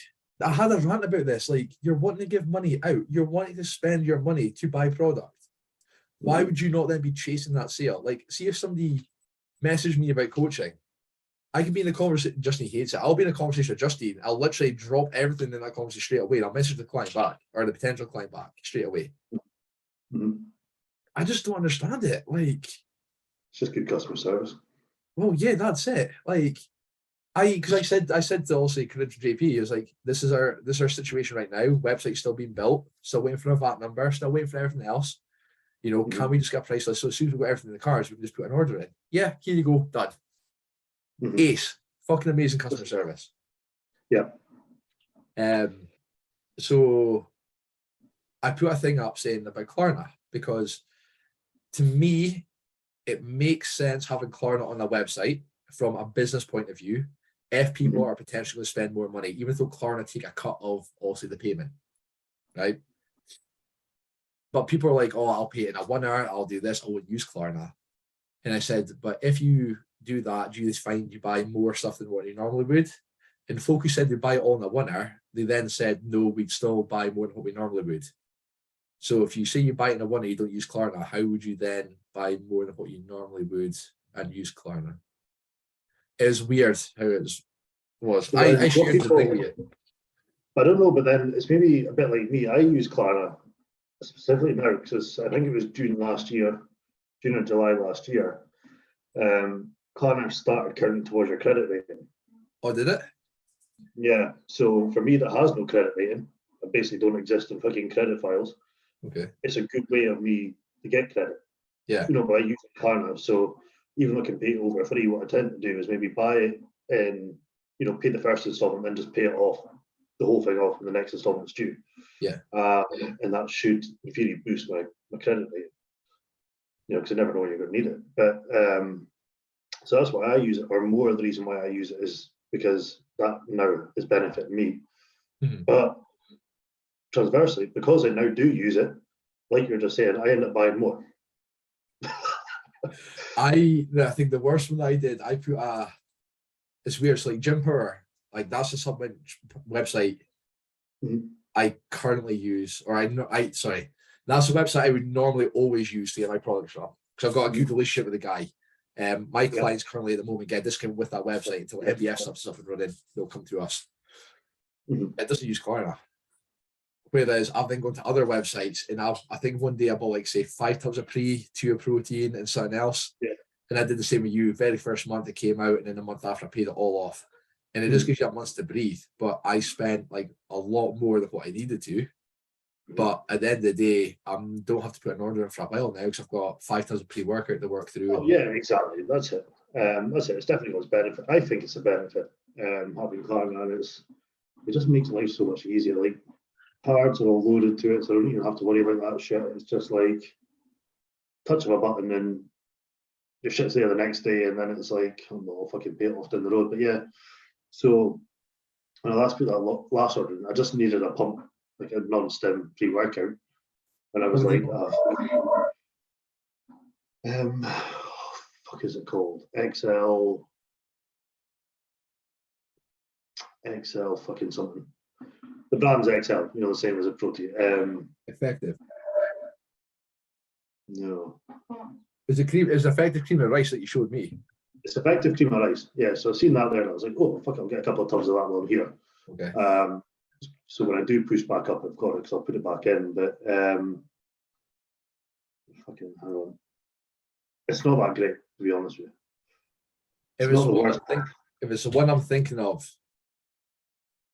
Speaker 1: I had a rant about this. Like, you're wanting to give money out, you're wanting to spend your money to buy product. Why would you not then be chasing that sale? Like, see if somebody messaged me about coaching, I can be in a conversation. Justin hates it. I'll be in a conversation with Justine. I'll literally drop everything in that conversation straight away. And I'll message the client back or the potential client back straight away.
Speaker 2: Mm-hmm.
Speaker 1: I just don't understand it. Like,
Speaker 2: it's just good customer service.
Speaker 1: Well, yeah, that's it. Like, because I said to also Corinth JP, it was like, this is our situation right now. Website's still being built, still waiting for a VAT number, still waiting for everything else. You know, can we just get a price list? So as soon as we've got everything in the cars, we can just put an order in. Yeah, here you go, done. Ace, fucking amazing customer service.
Speaker 2: Yeah.
Speaker 1: So I put a thing up saying about Klarna because to me, it makes sense having Klarna on a website from a business point of view if people are potentially going to spend more money, even though Klarna take a cut of also the payment, right? But people are like, oh, I'll pay it in a 1 hour, I'll do this, I won't use Klarna. And I said, but if you do that, do you find you buy more stuff than what you normally would? And folk who said they buy it all in a 1 hour, they then said, no, we'd still buy more than what we normally would. So if you say you buy it in a 1 hour, you don't use Klarna, how would you then buy more than what you normally would and use Klarna? It was weird how it was.
Speaker 2: So
Speaker 1: I shared the thing with you.
Speaker 2: I don't know, but then it's maybe a bit like me. I use Klarna specifically now because I think it was June or July last year. Klarna started counting towards your credit rating.
Speaker 1: Oh, did it?
Speaker 2: Yeah. So for me that has no credit rating, I basically don't exist in fucking credit files.
Speaker 1: Okay.
Speaker 2: It's a good way of me to get credit.
Speaker 1: Yeah.
Speaker 2: You know, by using Klarna. So even though I can pay it over free, what I tend to do is maybe buy it and, you know, pay the first installment, then just pay it off, the whole thing off when the next installment's due.
Speaker 1: Yeah.
Speaker 2: And that should, in theory, boost my credit rating. You know, because I never know when you're going to need it. But so that's why I use it, or more of the reason why I use it is because that now is benefiting me. But transversely, because I now do use it, like you're just saying, I end up buying more.
Speaker 1: I think the worst one I did, I put it's weird, it's like Gym Power, like that's a supplement website I currently use, or sorry, that's a website I would normally always use to get my products from because I've got a good relationship with the guy. My clients currently at the moment get a discount with that website until MBF stuff and running, they'll come to us. It doesn't use Klarna. Whereas I've been going to other websites and I think one day I bought like say 5 tubs of pre, 2 of protein and something else.
Speaker 2: Yeah.
Speaker 1: And I did the same with you. Very first month it came out and then a month after I paid it all off. And it just gives you a month to breathe. But I spent like a lot more than what I needed to. But at the end of the day, I don't have to put an order in for a while now because I've got 5 tubs of pre-workout to work through.
Speaker 2: Oh, yeah, exactly. That's it. That's it. It's definitely got its benefit. I think it's a benefit having Klarna, and it just makes life so much easier. Like cards are all loaded to it, so I don't even have to worry about that shit. It's just like touch of a button and your shit's there the next day, and then it's like, oh, I'll fucking pay it off down the road. But yeah, so when I last put that last order in, I just needed a pump, like a non-stim pre-workout, and I was like, fuck is it called? XL fucking something. The brand's XL, you know, the same as a protein.
Speaker 1: Effective.
Speaker 2: No.
Speaker 1: It's effective cream of rice that you showed me.
Speaker 2: It's effective cream of rice. Yeah, so I've seen that there and I was like, oh fuck, I'll get a couple of tubs of that one here.
Speaker 1: Okay.
Speaker 2: So when I do push back up, I've got it because I'll put it back in. But fucking hang on. It's not that great, to be honest with you.
Speaker 1: If it's the one I'm thinking of,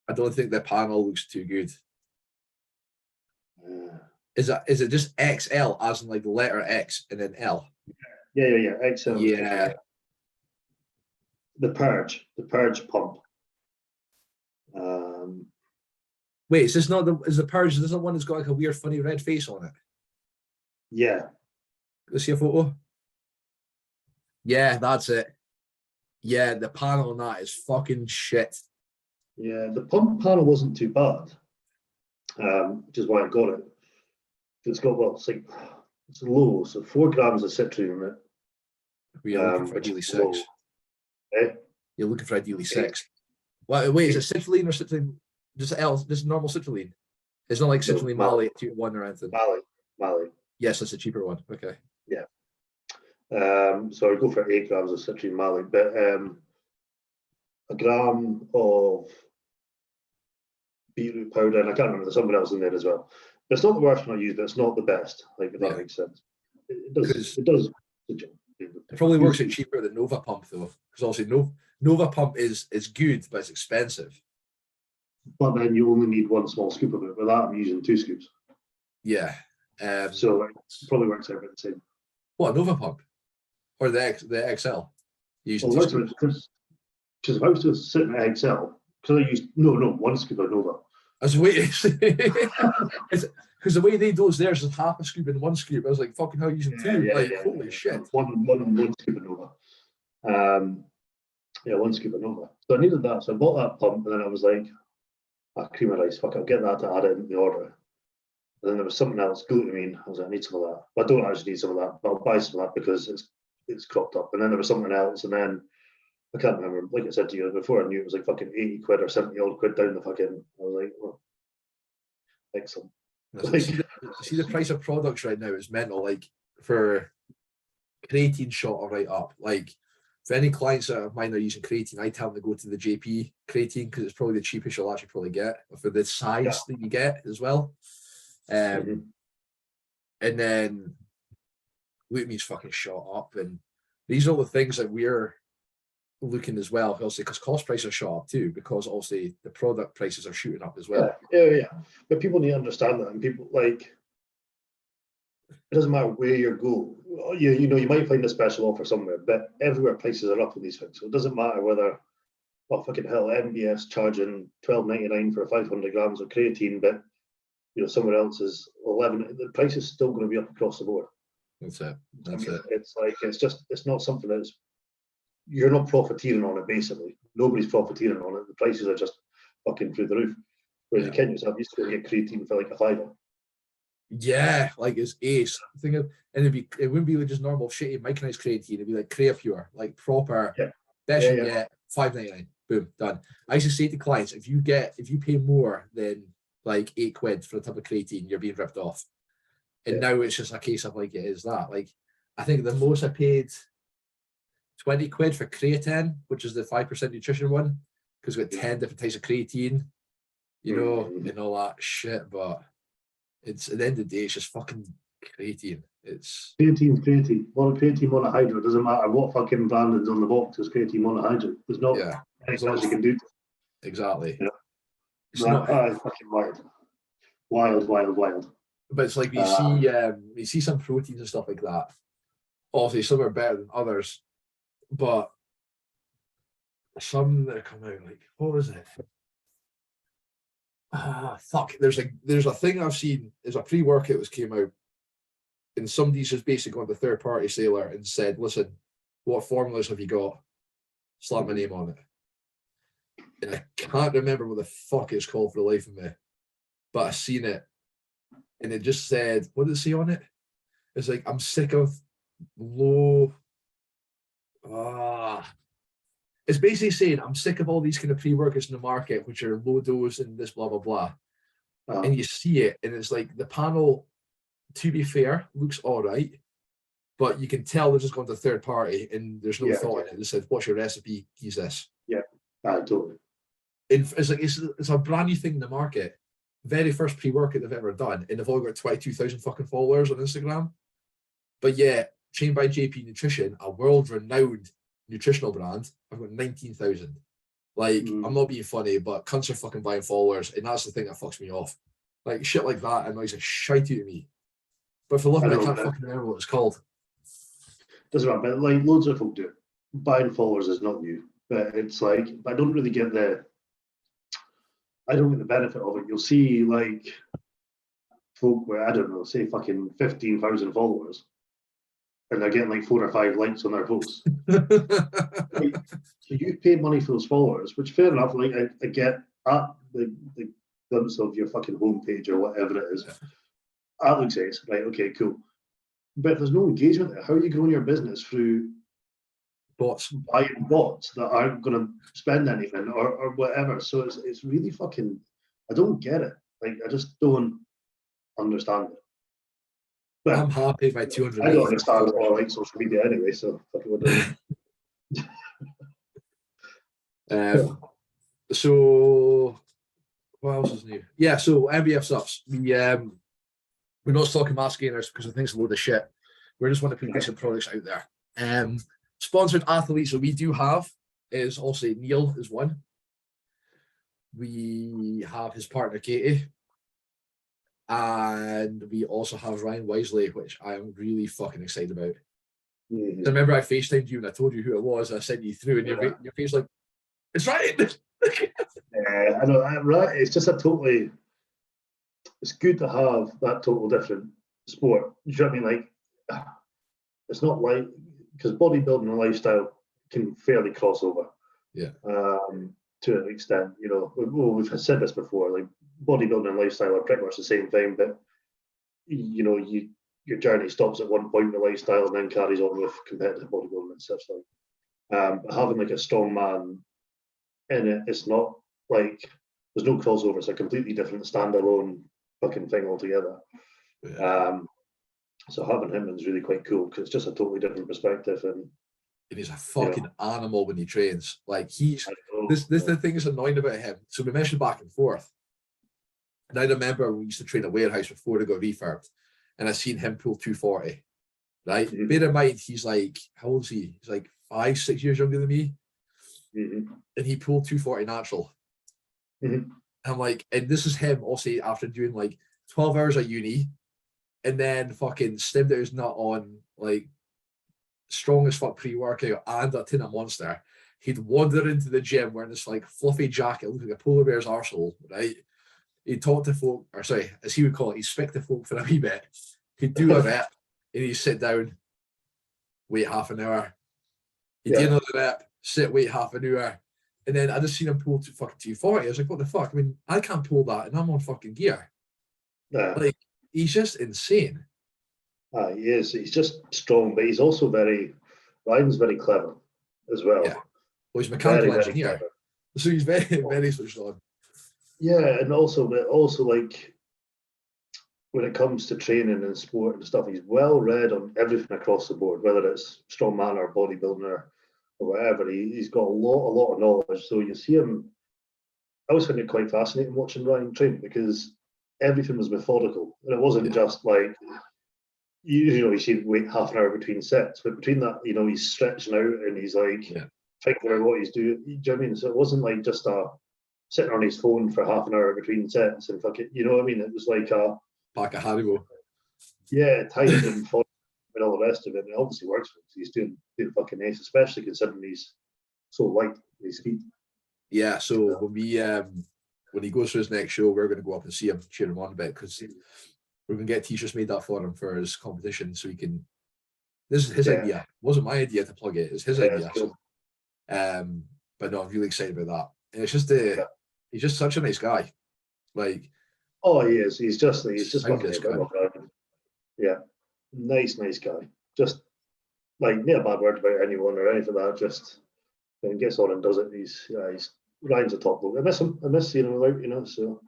Speaker 1: I don't think the panel looks too good. Is it just XL as in like the letter X and then L?
Speaker 2: Yeah. XL.
Speaker 1: Yeah.
Speaker 2: The purge pump.
Speaker 1: Wait, is the purge? Is this one that's got like a weird, funny red face on it?
Speaker 2: Yeah.
Speaker 1: Let's see a photo. Yeah, that's it. Yeah, the panel on that is fucking shit.
Speaker 2: Yeah, the pump panel wasn't too bad, which is why I got it. It's got it's low, so 4 grams of citrine in it.
Speaker 1: We are looking for
Speaker 2: Which
Speaker 1: ideally
Speaker 2: is low.
Speaker 1: 6.
Speaker 2: Eh?
Speaker 1: You're looking for ideally
Speaker 2: 8.
Speaker 1: 6. Wait, is it citrulline or citrulline? Just normal citrulline. It's not like citrulline malate 2-1 or anything.
Speaker 2: Mali.
Speaker 1: Yes, that's a cheaper one. Okay.
Speaker 2: Yeah. So I go for 8 grams of citrine mali, but a gram of beetroot powder, and I can't remember, there's something else in there as well. But it's not the worst one I use, but it's not the best, like if that makes sense. It does the job.
Speaker 1: It probably works out cheaper than Nova Pump though, because obviously Nova Pump is good, but it's expensive.
Speaker 2: But then you only need 1 small scoop of it. With that, I'm using 2 scoops.
Speaker 1: Yeah.
Speaker 2: So it probably works out about the same.
Speaker 1: What, Nova Pump? Or the XL?
Speaker 2: Well, because if I was to sit in an XL, because I used 1 scoop of Nova.
Speaker 1: I was waiting. Because the way they dose theirs is half a scoop and 1 scoop. I was like, fucking hell, using 2. Holy shit.
Speaker 2: One scoop of Nova. 1 scoop of Nova. So I needed that. So I bought that pump, and then I was like, cream of rice, fuck, I'll get that to add it into the order. And then there was something else, glutamine. I was like, I need some of that. But I don't actually need some of that, but I'll buy some of that because it's cropped up. And then there was something else, and then I can't remember. Like I said to you before, I knew it was like fucking 80 quid or 70 odd quid down the fucking. I was like, well, excellent.
Speaker 1: See the price of products right now is mental. Like for creatine shot are right up. Like for any clients of mine that are using creatine, I tell them to go to the JP creatine because it's probably the cheapest you'll actually probably get for the size that you get as well. And then glutamine's fucking shot up, and these are all the things that we're looking as well, obviously, because cost prices are shot up too, because obviously the product prices are shooting up as well.
Speaker 2: Yeah. But people need to understand that, and people like it doesn't matter where you go. You might find a special offer somewhere, but everywhere prices are up on these things. So it doesn't matter whether, fucking hell, MBS charging $12.99 for 500 grams of creatine, but somewhere else is 11. The price is still going to be up across the board.
Speaker 1: That's it.
Speaker 2: It's like it's not something that's you're not profiteering on it. Basically, nobody's profiteering on it. The prices are just fucking through the roof. Whereas you can yourself used to get creatine for like a $5.
Speaker 1: Yeah, like it's ace. And it wouldn't be like just normal shitty micronized creatine. It'd be like Creapure, like proper. Best you get $5.99. Boom, done. I used to say to clients, if you pay more than like 8 quid for a type of creatine, you're being ripped off. And now it's just a case of like it is that. Like I think the most I paid 20 quid for creatine, which is the 5% nutrition one, because we've got 10 different types of creatine, and all that shit. But it's at the end of the day, it's just fucking creatine. It's
Speaker 2: creatine. Creatine monohydrate. It doesn't matter what fucking brand is on the box. It's creatine monohydrate. There's not anything else you can do.
Speaker 1: Exactly.
Speaker 2: It's not fucking wild.
Speaker 1: But it's like you see some proteins and stuff like that. Obviously, some are better than others, but some that come out like, what was it? Fuck. There's a thing I've seen. There's a pre-workout that came out, and somebody's just basically gone to third-party seller and said, "Listen, what formulas have you got? Slap my name on it." And I can't remember what the fuck it's called for the life of me, but I seen it, and it just said, "What did it say on it?" It's like, I'm sick of low. It's basically saying I'm sick of all these kind of pre-workouts in the market, which are low dose and this blah blah blah. And you see it, and it's like the panel, to be fair, looks all right, but you can tell they're just going to third party and there's no thought in it. They said, "What's your recipe? Use this."
Speaker 2: Totally.
Speaker 1: It's like it's a brand new thing in the market. Very first pre-workout they've ever done, and they've all got 22,000 fucking followers on Instagram. But yeah, trained by JP Nutrition, a world-renowned nutritional brand, I've got 19,000. Like, I'm not being funny, but cunts are fucking buying followers, and that's the thing that fucks me off. Like, shit like that annoys a shite out of me. But for love of me, I can't fucking remember what it's called.
Speaker 2: Doesn't matter, but like loads of folk do it. Buying followers is not new, but it's like I don't get the benefit of it. You'll see like folk where, I don't know, say fucking 15,000 followers, and they're getting like 4 or 5 likes on their posts. So you pay money for those followers, which fair enough. Like I get at the glimpse of your fucking homepage or whatever it is. That looks nice, right? Okay, cool. But if there's no engagement there, how are you growing your business through
Speaker 1: bots?
Speaker 2: Buying bots that aren't going to spend anything or whatever? So it's really fucking. I don't get it. Like I just don't understand it. But
Speaker 1: I'm happy by
Speaker 2: I
Speaker 1: 280.
Speaker 2: don't understand it all like social media anyway. So fucking what
Speaker 1: So what else is new? Yeah, so MBF subs. We're not stocking mask gainers because I think it's a load of shit. We just want to put decent products out there. Sponsored athletes that we do have is also Neil is one. We have his partner Katie. And we also have Ryan Wisely, which I am really fucking excited about. I remember I FaceTimed you and I told you who it was. I sent you through, and your face like, it's Ryan.
Speaker 2: Yeah, I know. Right, it's just a totally. It's good to have that total different sport. You know what I mean? Like, it's not like because bodybuilding and lifestyle can fairly cross over.
Speaker 1: Yeah.
Speaker 2: To an extent, you know, we've said this before. Like, bodybuilding and lifestyle are pretty much the same thing, but you know, your journey stops at one point in the lifestyle and then carries on with competitive bodybuilding and such like. But having like a strong man in it, it's not like there's no crossover. It's a completely different standalone fucking thing altogether.
Speaker 1: Yeah.
Speaker 2: So having him is really quite cool because it's just a totally different perspective. And
Speaker 1: he's a fucking animal when he trains. Like this the thing is annoying about him. So we mentioned back and forth. And I remember we used to train at warehouse before it got refurbed, and I seen him pull 240. Right?
Speaker 2: Mm-hmm.
Speaker 1: Bear in mind, he's like, how old is he? He's like 5-6 years younger than me.
Speaker 2: Mm-hmm.
Speaker 1: And he pulled 240 natural.
Speaker 2: Mm-hmm.
Speaker 1: I'm like, and this is him also after doing like 12 hours at uni and then fucking stimmed out his nut on like strong as fuck pre-workout and a tin of Monster. He'd wander into the gym wearing this like fluffy jacket, looking like a polar bear's arsehole, right? He'd talk to folk, or sorry, as he would call it, he'd speak to folk for a wee bit. He'd do a rep and he'd sit down, wait half an hour. He'd do another rep, sit, wait half an hour. And then I just seen him pull to fucking 240. I was like, what the fuck? I mean, I can't pull that and I'm on fucking gear. Like, he's just insane.
Speaker 2: He is. He's just strong, but he's also Ryan's very clever as well.
Speaker 1: Yeah. Well, he's a mechanical engineer. So he's very, very switched on.
Speaker 2: Yeah, and also like when it comes to training and sport and stuff, he's well read on everything across the board, whether it's strongman or bodybuilding or whatever. He's got a lot of knowledge. So you see him. I always find it quite fascinating watching Ryan train because everything was methodical, and it wasn't just like you know you see wait half an hour between sets, but between that, you know, he's stretching out and he's like thinking about what he's doing. Do you know what I mean? So it wasn't like just sitting on his phone for half an hour between sets and fucking, you know what I mean? It was like a
Speaker 1: pack of Haribo.
Speaker 2: Yeah, timed and fun and all the rest of it. And it obviously works for him. He's doing fucking nice, especially considering he's so light in his feet.
Speaker 1: Yeah, so when he goes for his next show, we're going to go up and see him, cheer him on a bit because we're going to get t-shirts made up for him for his competition, so he can. This is his idea. It wasn't my idea to plug it. It's his idea. Cool. But no, I'm really excited about that. And it's just he's just such a nice guy. Like,
Speaker 2: oh, he is. He's just fucking incredible. Yeah, nice guy. Just like not a bad word about anyone or anything like that. Just and gets on and does it. He's Ryan's a top bloke. I miss him. I miss seeing him out. You know, so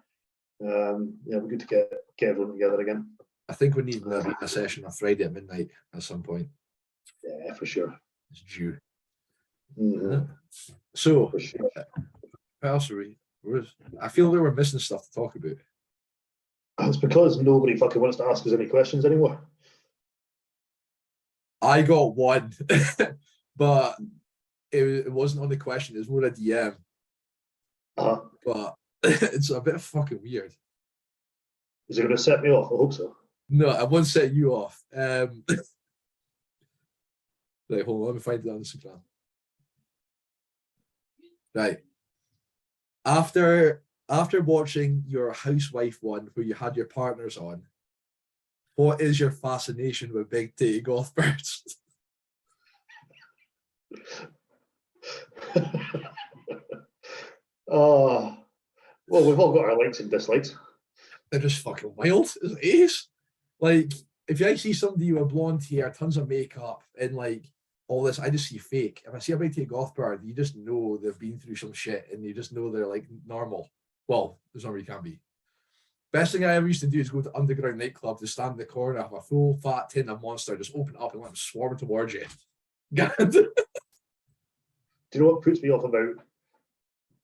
Speaker 2: we're good to get everyone together again.
Speaker 1: I think we need a session on Friday at midnight at some point.
Speaker 2: Yeah, for sure.
Speaker 1: It's due.
Speaker 2: Mm-hmm.
Speaker 1: So,
Speaker 2: for sure.
Speaker 1: What else are we? I feel we were missing stuff to talk about.
Speaker 2: It's because nobody fucking wants to ask us any questions anymore.
Speaker 1: I got one, but it wasn't on the question. It was more a DM. But it's a bit fucking weird.
Speaker 2: Is it going to set me off? I hope so.
Speaker 1: No, I won't set you off. Right, hold on. Let me find it on Instagram. Right. After watching your housewife one where you had your partners on, what is your fascination with big titty golf birds?
Speaker 2: Oh, well, we've all got our likes and dislikes.
Speaker 1: They're just fucking wild as it is. Like, if I see somebody with blonde hair, tons of makeup, and like all this, I just see fake. If I see a big golf bar, you just know they've been through some shit, and you just know they're like normal. Well, there's no way you can be. Best thing I ever used to do is go to underground nightclub to stand in the corner, have a full fat tin of Monster, just open it up and let them swarm towards you.
Speaker 2: Do you know what puts me off about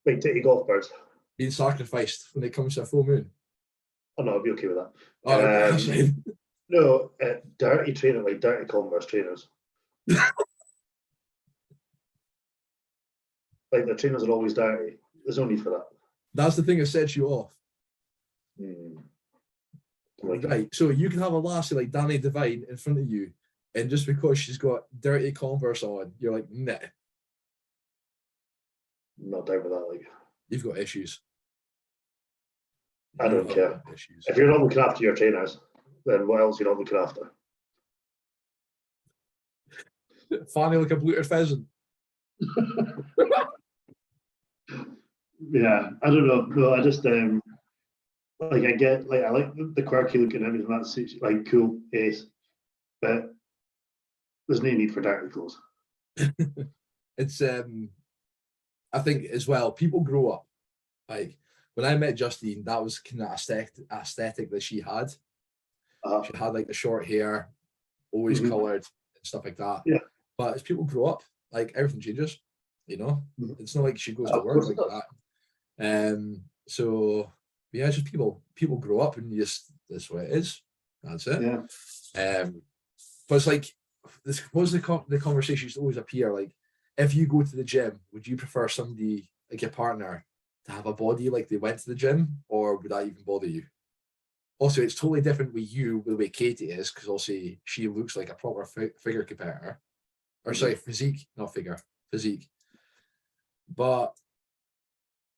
Speaker 2: big titty golf bars?
Speaker 1: Being sacrificed when it comes to a full moon.
Speaker 2: Oh no, I'd be okay with that.
Speaker 1: Oh,
Speaker 2: no, dirty training, like dirty Converse trainers. Like the trainers are always dirty. There's no need for that.
Speaker 1: That's the thing that sets you off.
Speaker 2: Like
Speaker 1: right. So you can have a lassie like Danny Devine in front of you, and just because she's got dirty Converse on, you're like, nah.
Speaker 2: Not down with that. Like,
Speaker 1: you've got issues.
Speaker 2: I don't care. If you're not looking after your trainers, then what else are you not looking after?
Speaker 1: Fanny like a bluted pheasant.
Speaker 2: Yeah, I don't know. No, I just like I get like I like the quirky look and everything. That's like cool, yes, but there's no need for dirty clothes.
Speaker 1: It's I think as well, people grow up. Like when I met Justine, that was kind of aesthetic that she had. She had like the short hair, always colored and stuff like that.
Speaker 2: Yeah.
Speaker 1: But as people grow up, like everything changes. You know, it's not like she goes to work like that. So yeah, it's just people grow up and just that's what it is. That's it.
Speaker 2: Yeah.
Speaker 1: But it's like this was the conversation used to always appear like, if you go to the gym, would you prefer somebody like your partner to have a body like they went to the gym, or would that even bother you? Also, it's totally different with you, with the way Katie is, because also she looks like a proper figure competitor. Or sorry, physique, not figure, physique. But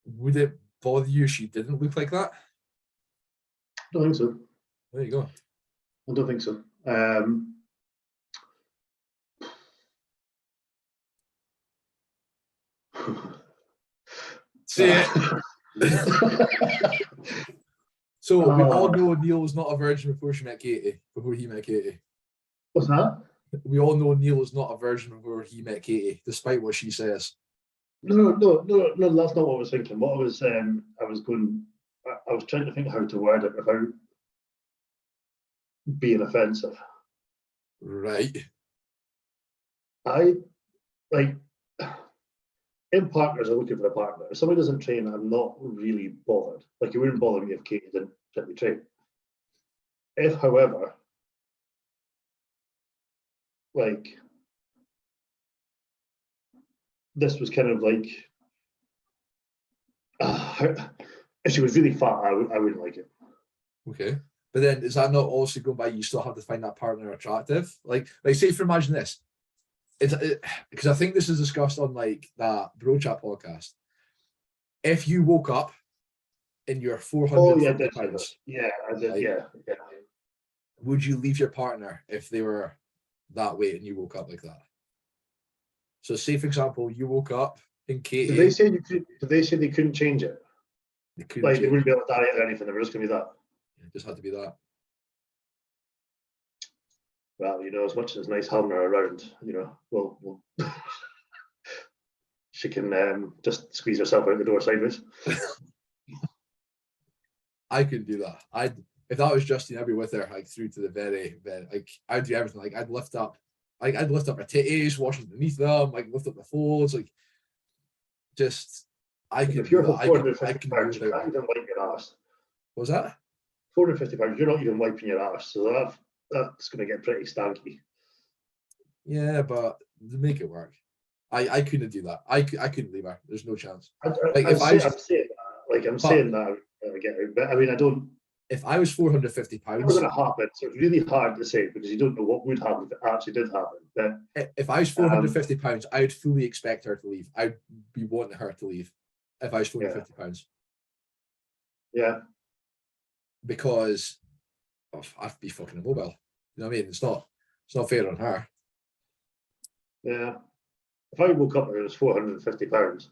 Speaker 1: would it bother you if she didn't look like that?
Speaker 2: I don't think so.
Speaker 1: There you go.
Speaker 2: I don't think so.
Speaker 1: See it. So we all know Neil was not a virgin before he met Katie.
Speaker 2: What's that?
Speaker 1: We all know Neil was not a virgin before he met Katie, despite what she says.
Speaker 2: No, that's not what I was thinking. What I was trying to think how to word it without being offensive.
Speaker 1: Right.
Speaker 2: I like in partners are looking for a partner. If somebody doesn't train, I'm not really bothered. Like it wouldn't bother me if Katie didn't train. If, however, like this was kind of like if she was really fat, I wouldn't like it.
Speaker 1: Okay. But then is that not also going by you still have to find that partner attractive? Like say for imagine this. Because I think this is discussed on like that Bro Chat podcast. If you woke up and you're 450 pounds.
Speaker 2: Yeah, I did. Like, yeah.
Speaker 1: Would you leave your partner if they were that weight and you woke up like that? So say for example, you woke up and Katie.
Speaker 2: Did they say they couldn't change it? They wouldn't be able to diet or anything, they were just gonna be that.
Speaker 1: It just had to be that.
Speaker 2: Well, as much as it's nice having her around, we'll she can just squeeze herself out the door sideways.
Speaker 1: I couldn't do that. If that was Justine, I'd be with her like through to the very like I'd do everything. Like I'd lift up her titties, wash underneath them, like lift up the folds, like just I could.
Speaker 2: If you're 450 pounds, you can't even wipe your ass.
Speaker 1: What was that?
Speaker 2: 450 pounds, you're not even wiping your ass, so that's going to get pretty stanky.
Speaker 1: Yeah, but to make it work, I couldn't do that. I couldn't leave her. There's no chance.
Speaker 2: I'm saying that. I get it, but I mean, I don't.
Speaker 1: If I was 450 pounds,
Speaker 2: it's going to happen. So it's really hard to say because you don't know what would happen if it actually did happen. But
Speaker 1: if I was 450 pounds, I would fully expect her to leave. I'd be wanting her to leave if I was 450 pounds.
Speaker 2: Yeah.
Speaker 1: Because I'd be fucking immobile. You know what I mean? It's not fair on her.
Speaker 2: Yeah. if I woke up and it was £450,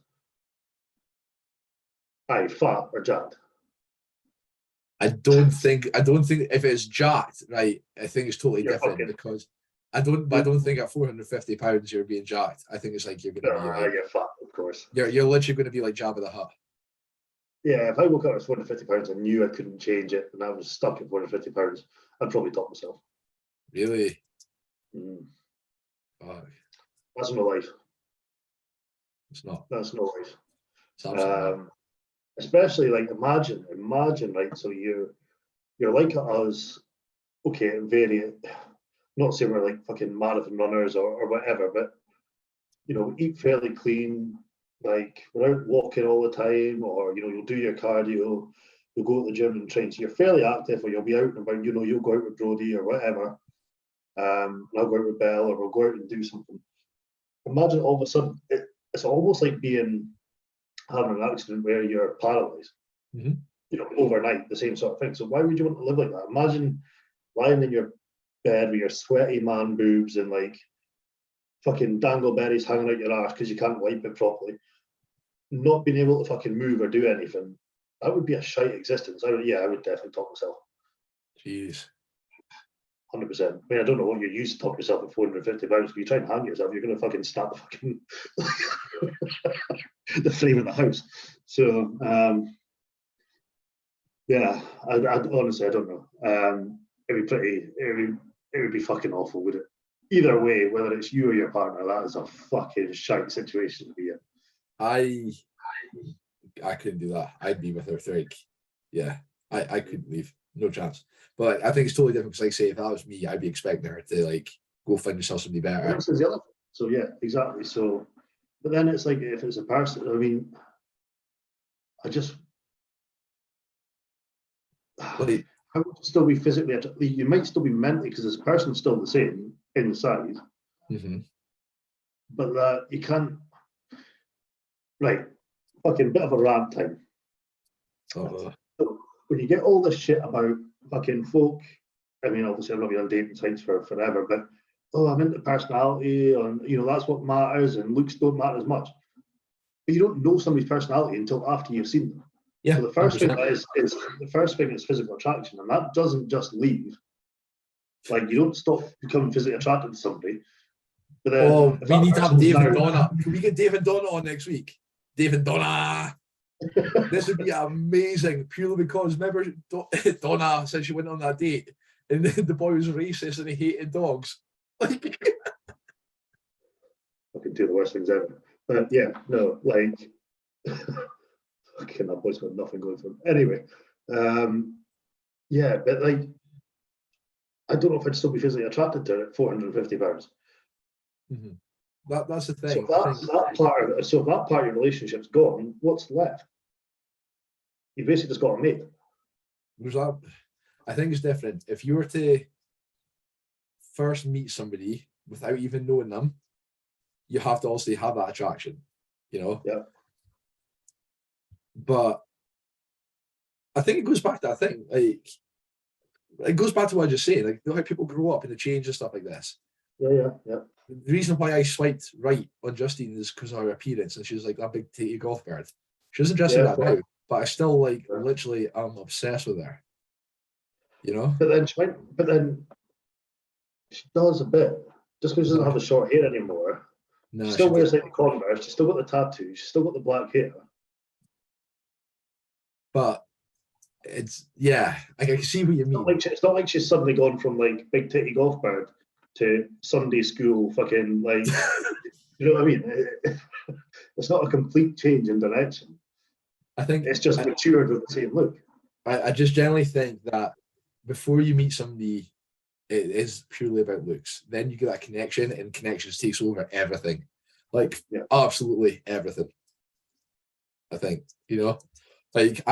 Speaker 2: aye, fat or jacked.
Speaker 1: I don't think if it's jacked, right, I think it's totally
Speaker 2: You're
Speaker 1: different
Speaker 2: fucking,
Speaker 1: because I don't think at £450 you're being jacked. I think it's like you're gonna be like
Speaker 2: you're fat, of course.
Speaker 1: you're literally gonna be like Jabba the Hutt.
Speaker 2: Yeah, if I woke up at £450 and knew I couldn't change it and I was stuck at £450, I'd probably top myself.
Speaker 1: Really?
Speaker 2: Mm.
Speaker 1: Fuck.
Speaker 2: That's no life.
Speaker 1: It's not.
Speaker 2: That's no life.
Speaker 1: It's absolutely not.
Speaker 2: Especially like imagine, right? So you're like us, okay, very, not saying we're like fucking marathon runners or whatever, but you know, eat fairly clean, like we're out walking all the time, or you know, you'll do your cardio, you'll go to the gym and train. So you're fairly active, or you'll be out and about, you know, you'll go out with Brody or whatever. And I'll go out with Belle, or we'll go out and do something. Imagine all of a sudden it's almost like having an accident where you're paralyzed.
Speaker 1: Mm-hmm.
Speaker 2: You know, overnight, the same sort of thing. So why would you want to live like that? Imagine lying in your bed with your sweaty man boobs and like fucking dangleberries hanging out your ass because you can't wipe it properly, not being able to fucking move or do anything. That would be a shite existence. I would definitely talk myself.
Speaker 1: Jeez.
Speaker 2: 100%. I mean, I don't know what you're used to talk yourself at £450. If you try and hang yourself, you're going to fucking snap the fucking the frame of the house. So, yeah, I honestly, I don't know. It would be fucking awful, would it? Either way, whether it's you or your partner, that is a fucking shite situation to be in.
Speaker 1: I couldn't do that. I'd be with her. Like, yeah, I couldn't leave. No chance. But I think it's totally different because, like I say, if that was me, I'd be expecting her to like go find yourself somebody better.
Speaker 2: This is the other thing. So yeah, exactly. So, but then it's like if it's a person, I mean, I would still be physically. You might still be mentally because this person's still the same inside, but you can't. Right, fucking bit of a rant time. So when you get all this shit about fucking folk, I mean, obviously I've not been on dating sites for forever, but I'm into personality, and you know that's what matters, and looks don't matter as much. But you don't know somebody's personality until after you've seen them.
Speaker 1: Yeah.
Speaker 2: So the first thing is physical attraction, and that doesn't just leave. Like you don't stop becoming physically attracted to somebody. But then,
Speaker 1: we need to have David Donna. Can we get David Donna on next week? David Donna. This would be amazing, purely because remember Donna said she went on that date and the boy was racist and he hated dogs. Like,
Speaker 2: fucking do the worst things ever. But yeah, no, like, fucking that boy's got nothing going for him. Anyway, yeah, but like, I don't know if I'd still be physically attracted to her at £450.
Speaker 1: That's the thing.
Speaker 2: So that part of it, so if that part of your relationship's gone, what's left? You basically just got a mate.
Speaker 1: I think it's different. If you were to first meet somebody without even knowing them, you have to also have that attraction, you know?
Speaker 2: Yeah.
Speaker 1: But I think it goes back to that thing. Like, it goes back to what I just saying, like, you know how people grow up and they change and stuff like this.
Speaker 2: Yeah.
Speaker 1: The reason why I swiped right on Justine is because of her appearance, and she was like that big tatty golf bird. She doesn't dress like that now, but I still like literally I'm obsessed with her. You know?
Speaker 2: But then she does a bit. Just because she doesn't have the short hair anymore. No, she still wears like the Converse, she's still got the tattoo, she's still got the black hair.
Speaker 1: But it's I can see what you mean.
Speaker 2: It's not like she's suddenly gone from like big titty golf bird to Sunday school fucking like you know what I mean? It's not a complete change in direction.
Speaker 1: I think
Speaker 2: it's just matured with the same look.
Speaker 1: I just generally think that before you meet somebody, it is purely about looks. Then you get that connection, and connections takes over everything. Like absolutely everything. I think, you know, like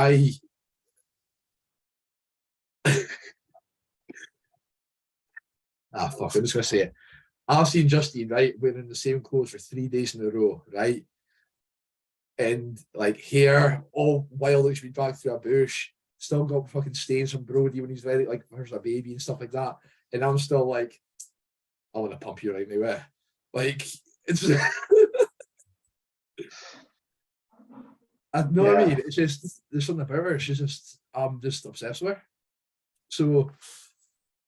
Speaker 1: fuck, I'm just gonna say it. I've seen Justine, right, wearing the same clothes for 3 days in a row, right? And like hair all wild, like she's been dragged through a bush, still got fucking stains from Brody when he's very like there's a baby and stuff like that. And I'm still like, I want to pump you right now. Like it's I know what I
Speaker 2: Yeah.
Speaker 1: mean. It's just there's something about her. She's just I'm just obsessed with her. So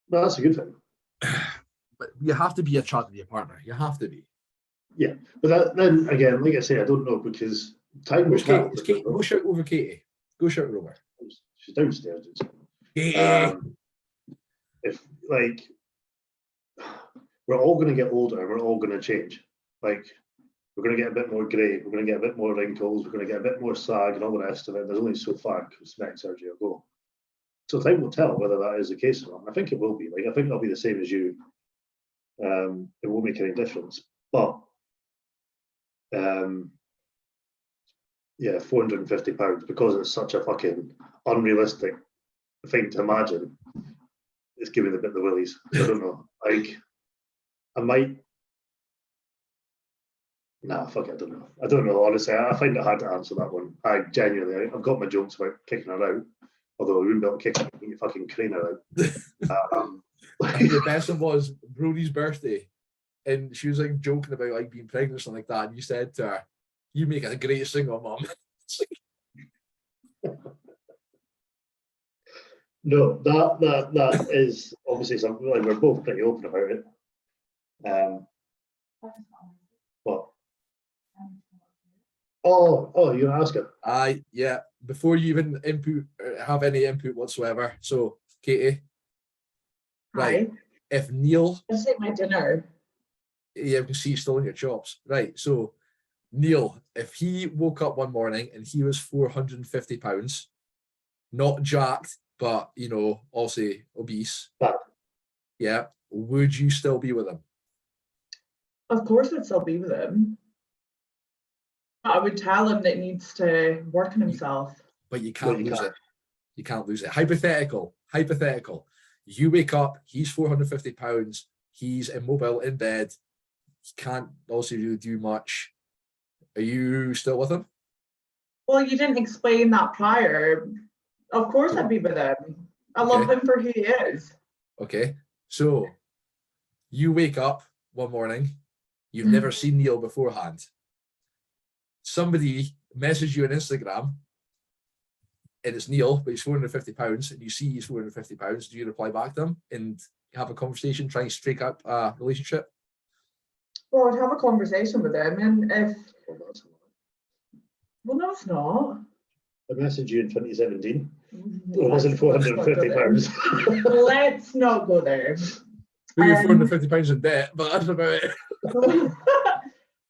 Speaker 2: No, that's a good thing.
Speaker 1: but you have to be attracted to your partner. You have to be.
Speaker 2: Yeah, but then again, like I say, I don't know because time will
Speaker 1: Where's Kate?
Speaker 2: tell.
Speaker 1: Is Kate? Go shout over Katie. Go shout her over.
Speaker 2: She's downstairs.
Speaker 1: Katie.
Speaker 2: If like we're all going to get older, we're all going to change. Like we're going to get a bit more grey, we're going to get a bit more wrinkles, we're going to get a bit more sag, and all the rest of it. There's only so far cosmetic surgery will go. So time will tell whether that is the case or not. I think it will be. Like I think I'll be the same as you. It won't make any difference, but yeah, £450 because it's such a fucking unrealistic thing to imagine. It's giving a bit of the willies. I don't know. Like, I might. Nah, fuck it, I don't know. I don't know. Honestly, I find it hard to answer that one. I genuinely, I've got my jokes about kicking her out. Although I wouldn't be able to kick her, you fucking crane her out.
Speaker 1: And the best one was Brody's birthday, and she was like joking about like being pregnant or something like that. And you said to her, "You make a great single mom."
Speaker 2: No, that is obviously something like we're both pretty open about it. What? Oh, you're gonna ask her?
Speaker 1: Yeah. Before you even have any input whatsoever. So, Katie, right?
Speaker 3: Hi.
Speaker 1: If Neil,
Speaker 3: I just ate my dinner.
Speaker 1: yeah, you can see still in your chops, right? So, Neil, if he woke up one morning and he was £450, not jacked, but also obese,
Speaker 2: Bad.
Speaker 1: yeah, would you still be with him?
Speaker 3: Of course, I'd still be with him. But I would tell him that he needs to work on himself.
Speaker 1: But you can't lose it. You can't lose it. Hypothetical. You wake up, he's £450, he's immobile in bed, he can't also really do much. Are you still with him?
Speaker 3: Well, you didn't explain that prior. Of course, I'd be with him. I love him for who he is.
Speaker 1: Okay. So you wake up one morning, you've never seen Neil beforehand. Somebody messaged you on Instagram and it's Neil, but he's £450, and you see he's £450. Do you reply back to him and have a conversation, try and strike up a relationship?
Speaker 3: Well, I'd have a conversation with him, and if no, it's not.
Speaker 2: I messaged you in 2017. It wasn't £450.
Speaker 3: Let's not go there.
Speaker 1: You're £450 in debt, but that's about it.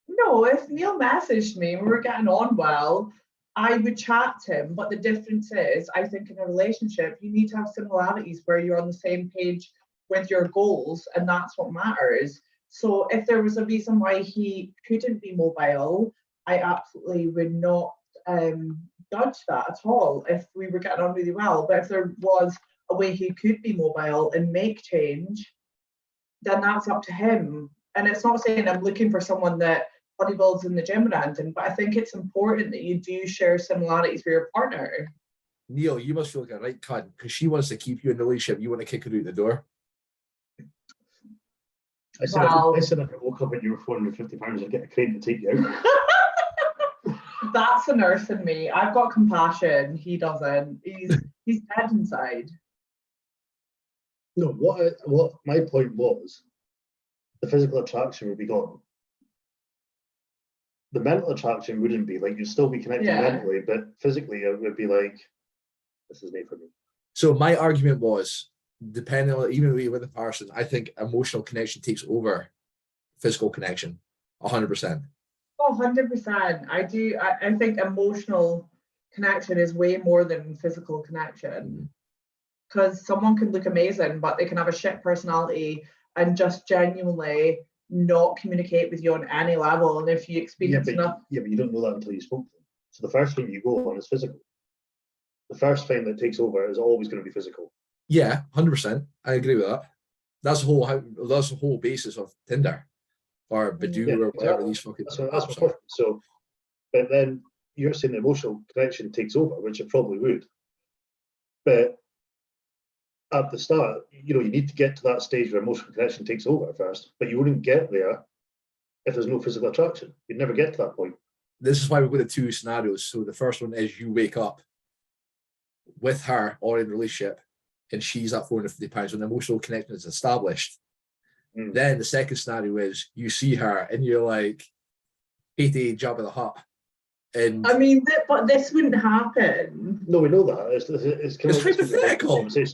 Speaker 3: No, if Neil messaged me and we were getting on well, I would chat to him. But the difference is, I think in a relationship, you need to have similarities where you're on the same page with your goals, and that's what matters. So if there was a reason why he couldn't be mobile, I absolutely would not judge that at all if we were getting on really well. But if there was a way he could be mobile and make change, then that's up to him. And it's not saying I'm looking for someone that bodybuilds in the gym or anything, but I think it's important that you do share similarities with your partner.
Speaker 1: Neil, you must feel like a right cunt because she wants to keep you in the relationship. You want to kick her out the door.
Speaker 2: I said if I woke up and you were £450, I'd get a crane to take you out.
Speaker 3: That's the nurse in me. I've got compassion. He doesn't. He's dead inside.
Speaker 2: No, what my point was, the physical attraction would be gone. The mental attraction wouldn't be. Like, you'd still be connected mentally, but physically it would be like, this is made for me.
Speaker 1: So my argument was, depending on even with the person, I think emotional connection takes over physical connection, 100%.
Speaker 3: Oh, 100%. I do. I think emotional connection is way more than physical connection. Because someone can look amazing, but they can have a shit personality and just genuinely not communicate with you on any level. And if you experience enough,
Speaker 2: but you don't know that until you spoke to them. So the first thing you go on is physical. The first thing that takes over is always going to be physical.
Speaker 1: Yeah, 100%. I agree with that. That's the whole basis of Tinder or Badoo or whatever these fucking.
Speaker 2: That's what. So, but then you're saying the emotional connection takes over, which it probably would. But at the start, you need to get to that stage where emotional connection takes over first. But you wouldn't get there if there's no physical attraction. You'd never get to that point.
Speaker 1: this is why we've got the two scenarios. So the first one is you wake up with her or in a relationship, and she's at £450 when the emotional connection is established. Then the second scenario is you see her and you're like, 88 Jabba the Hutt. And
Speaker 3: I mean, but this wouldn't happen.
Speaker 2: No, we know that. It's kind
Speaker 1: It's
Speaker 2: of
Speaker 1: hypothetical.
Speaker 3: We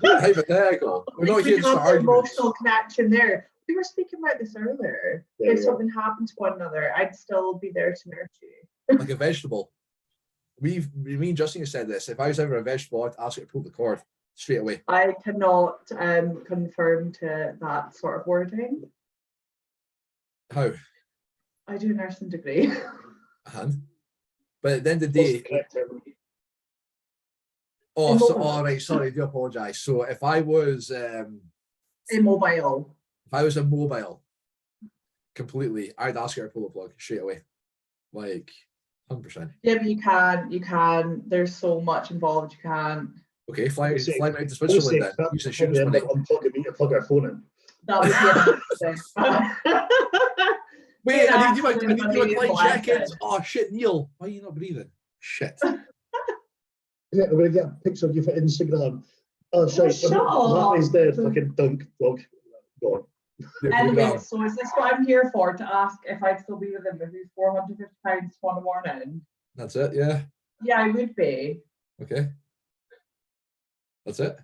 Speaker 1: hypothetical. We're not here
Speaker 3: could
Speaker 1: to
Speaker 3: have
Speaker 1: start
Speaker 3: the
Speaker 1: arguments.
Speaker 3: emotional connection there. We were speaking about this earlier.
Speaker 2: Yeah,
Speaker 3: If
Speaker 2: we
Speaker 3: something happened to one another, I'd still be there to nurture you.
Speaker 1: Like a vegetable. Me and Justin have said this. If I was ever a vegetable, I'd ask it to pull the cord straight away.
Speaker 3: I cannot confirm to that sort of wording.
Speaker 1: How?
Speaker 3: I do a nursing degree.
Speaker 1: And but at the end of the day, right, sorry, I do apologise. So if I was
Speaker 3: Immobile.
Speaker 1: immobile completely, I'd ask her to pull the plug straight away. Like 100%.
Speaker 3: Yeah, but you can. There's so much involved, you can't.
Speaker 1: Okay, fly me out to Switzerland then. Use insurance money.
Speaker 2: Unplug me to plug our phone in.
Speaker 3: That would be amazing.
Speaker 1: Wait, I need
Speaker 3: Actually,
Speaker 1: to do my flight
Speaker 3: blessed.
Speaker 1: check-ins. Oh shit, Neil, why are you not breathing? Shit.
Speaker 2: Yeah, we're gonna get a picture of you for Instagram. Oh, sorry.
Speaker 3: shut up.
Speaker 2: That is the fucking dunk vlog. Go on.
Speaker 3: Anyway, so is this what I'm here for? To ask if I'd still be with him if he's £450 tomorrow morning?
Speaker 1: That's it, yeah.
Speaker 3: Yeah, I would be.
Speaker 1: Okay. That's it.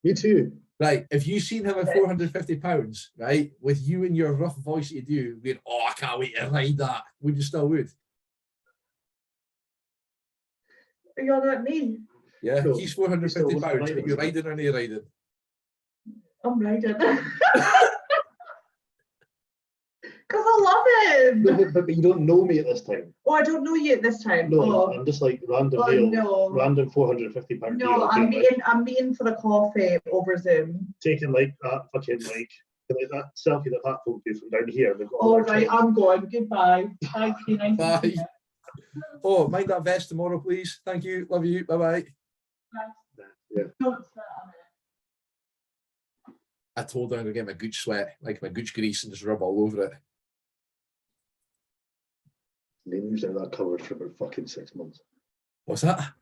Speaker 2: Me too.
Speaker 1: Right, if you seen him at £450, right, with you and your rough voice you do, going, oh, I can't wait to ride that, would you still would?
Speaker 3: Are you on about me?
Speaker 1: Yeah,
Speaker 2: No,
Speaker 1: he's £450. Are you riding or not riding?
Speaker 3: I'm riding. Because I love him.
Speaker 2: No, but you don't know me at this time.
Speaker 3: Oh, I don't know you at this time.
Speaker 2: No, I'm just like random
Speaker 3: no.
Speaker 2: random £450
Speaker 3: No,
Speaker 2: deal.
Speaker 3: I'm meeting for the coffee over Zoom.
Speaker 2: Taking like that fucking like that selfie that folk do from down here. They've got
Speaker 3: All right, I'm going. Goodbye. Thank you. Nice
Speaker 1: Bye.
Speaker 3: to meet you.
Speaker 1: Oh, mind that vest tomorrow, please. Thank you. Love you. Bye-bye.
Speaker 2: Yeah.
Speaker 3: Don't sweat on it.
Speaker 1: I told her I'm going to get my gooch sweat, like my gooch grease, and just rub all over it.
Speaker 2: They moved out of that cupboard for about fucking 6 months.
Speaker 1: What's that?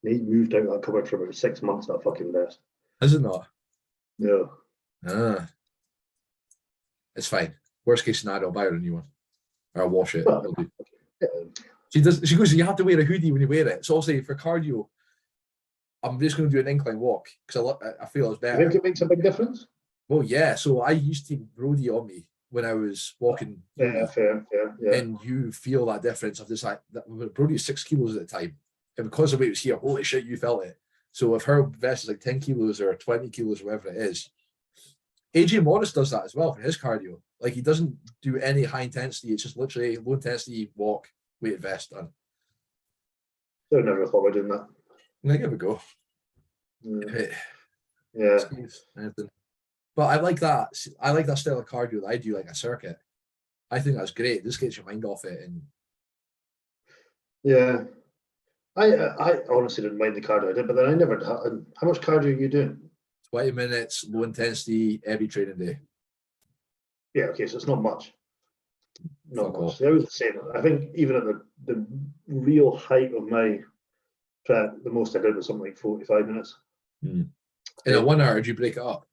Speaker 2: They moved out of that cupboard for about 6 months, that fucking vest.
Speaker 1: Is it not?
Speaker 2: Yeah.
Speaker 1: Ah. It's fine. Worst case scenario, I'll buy her a new one. Or I'll wash it.
Speaker 2: Well,
Speaker 1: It'll do.
Speaker 2: yeah.
Speaker 1: She goes, you have to wear a hoodie when you wear it. So obviously for cardio, I'm just going to do an incline walk because I feel it's
Speaker 2: You
Speaker 1: better.
Speaker 2: think it makes a big difference?
Speaker 1: Well, yeah. So I used to roadie on me when I was walking.
Speaker 2: Yeah, fair. Yeah.
Speaker 1: And you feel that difference of this, like, Brody was 6 kilos at the time. And because the weight was here, holy shit, you felt it. So if her vest is like 10 kilos or 20 kilos, or whatever it is, AJ Morris does that as well for his cardio. Like he doesn't do any high intensity. It's just literally low intensity walk, weighted vest done.
Speaker 2: I never thought about doing that.
Speaker 1: And I give it a go.
Speaker 2: Yeah.
Speaker 1: Anything. But I like that. I like that style of cardio that I do, like a circuit. I think that's great. This gets your mind off it. And
Speaker 2: Yeah. I honestly didn't mind the cardio I did, but then I never had. How much cardio are you doing?
Speaker 1: 20 minutes, low intensity, every training day.
Speaker 2: Yeah, okay, so it's not much. Not
Speaker 1: Fuck
Speaker 2: much.
Speaker 1: off.
Speaker 2: See, I was the same. I think even at the real height of my prep, the most I did was something like 45 minutes.
Speaker 1: In a 1 hour, did you break it up?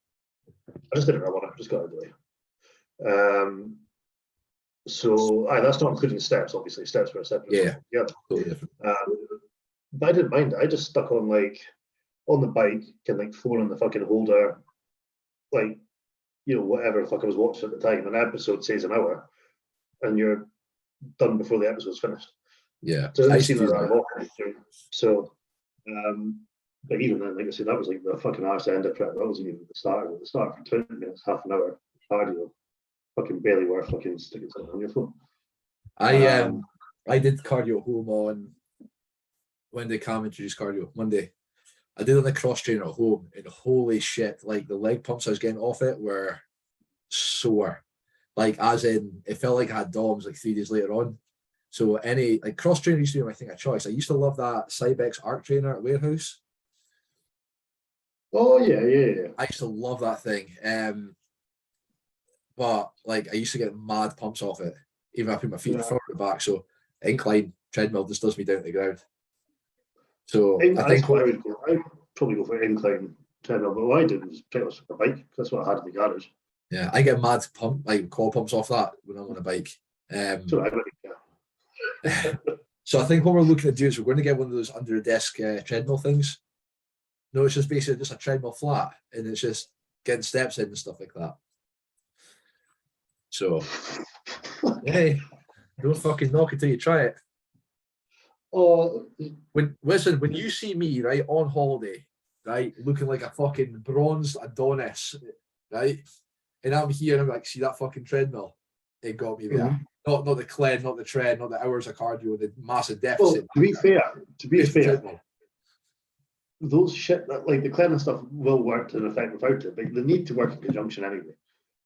Speaker 2: I just did it in a 1 hour, just got out of the way. So that's not including steps, obviously. Steps were separate.
Speaker 1: Yeah. Totally different.
Speaker 2: But I didn't mind it. I just stuck on on the bike, can like phone on the fucking holder, like, whatever the fuck I was watching at the time. An episode says an hour, and you're done before the episode's finished.
Speaker 1: Yeah.
Speaker 2: So it
Speaker 1: I
Speaker 2: doesn't
Speaker 1: used to
Speaker 2: seem
Speaker 1: do
Speaker 2: like
Speaker 1: that.
Speaker 2: that long. So, but even then, like I said, that was like the fucking arse end of prep. That wasn't even the start. The start for 20 minutes, half an hour cardio, fucking barely worth fucking sticking something on your phone.
Speaker 1: I did cardio at home on when they Cam introduced cardio Monday. I did it on the cross trainer at home, and holy shit, like the leg pumps I was getting off it were sore. Like as in, it felt like I had DOMs like 3 days later on. So any like cross trainer used to be my thing of choice. I used to love that Cybex arc trainer at Warehouse.
Speaker 2: Oh yeah.
Speaker 1: I used to love that thing. but like I used to get mad pumps off it, even if I put my feet
Speaker 2: Yeah.
Speaker 1: forward and back. So incline treadmill just does me down to the ground. So I
Speaker 2: That's
Speaker 1: think
Speaker 2: what I would go. I'd probably go for incline treadmill, but what I did was pretty much a bike. That's what I had in the garage.
Speaker 1: yeah, I get mad pump like core pumps off that when I'm on a bike.
Speaker 2: So I would, yeah.
Speaker 1: So I think what we're looking to do is we're going to get one of those under the desk treadmill things. No, it's just basically just a treadmill flat, and it's just getting steps in and stuff like that. So, hey, don't fucking knock it till you try it.
Speaker 2: Oh,
Speaker 1: When you see me right on holiday, right, looking like a fucking bronzed Adonis, right, and I'm here and I'm like, see that fucking treadmill? It got me there. Not the clen, not the tread, not the hours of cardio, the massive deficit.
Speaker 2: well, to be fair,
Speaker 1: treadmill.
Speaker 2: those shit that like the cleaning stuff will work to an effect without it, but they need to work in conjunction anyway.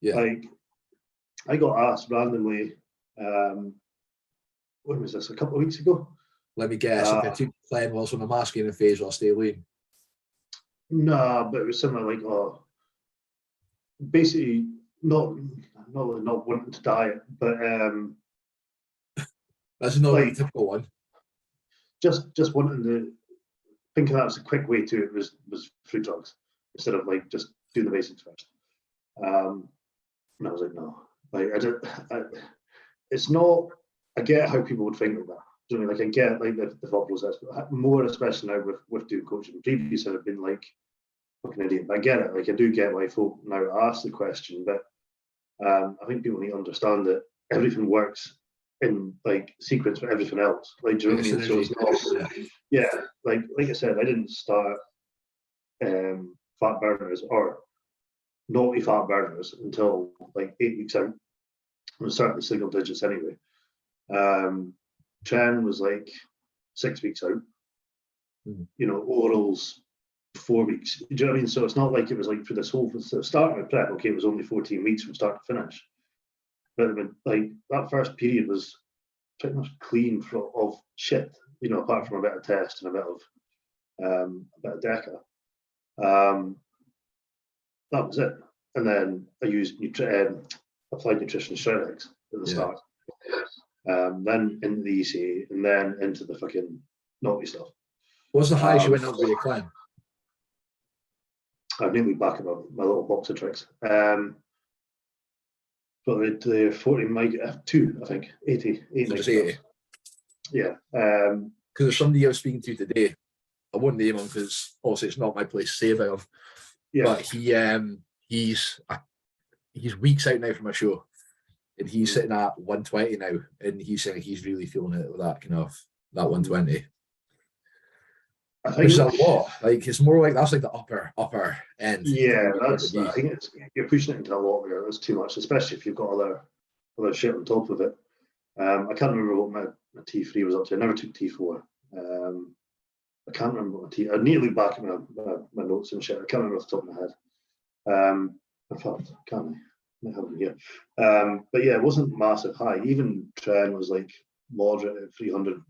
Speaker 1: Yeah.
Speaker 2: Like I got asked randomly, when was this? A couple of weeks ago?
Speaker 1: Let me guess. If I took clen whilst on a masculine phase, I'll stay lean.
Speaker 2: Nah, but it was something like, oh, basically not wanting to diet, but
Speaker 1: That's not
Speaker 2: like,
Speaker 1: like the typical one.
Speaker 2: just wanting to thinking that was a quick way to it was free drugs instead of like just do the basics first. And I was like, no, like it's not. I get how people would think of that. Do you know what I mean? Like I get like the thought process, but more especially now with doing coaching. Previously, I've been like fucking idiot. But I get it. Like I do get why folk now ask the question, but I think people need to understand that everything works in like sequence with everything else. Like, do you know what I mean? So it's not. Yeah, like I said, I didn't start fat burners or naughty fat burners until like 8 weeks out. I was starting single digits anyway. Tren was like 6 weeks out. You know, orals 4 weeks. Do you know what I mean? So it's not like it was like for this whole starting with prep. Okay, it was only 14 weeks from start to finish, but like that first period was pretty much clean of shit. You know, apart from a bit of test and a bit of DECA. That was it. And then I used applied nutrition Shredex at the start. Then into the ECA and then into the fucking naughty stuff.
Speaker 1: What's the highest you went up with your climb?
Speaker 2: I'm nearly back at my little box of tricks. But the 40 mic 2, I think, 80.
Speaker 1: 80.
Speaker 2: Yeah.
Speaker 1: Because there's somebody I was speaking to today. I won't name him because obviously it's not my place to say about him. Yeah. But he's weeks out now from a show. And he's sitting at 120 now. And he's saying he's really feeling it with that kind of that 120. I think, which is a lot. Like it's more like that's like the upper end.
Speaker 2: Yeah, I think you're pushing it into a lot there. That's too much, especially if you've got other shit on top of it. I can't remember what my T3 was up to. I never took T4. I can't remember what I need to look back at my notes and shit. I can't remember off the top of my head. In fact, can't I? I have them here. But yeah, it wasn't massive high. Even Tren was like moderate at 300.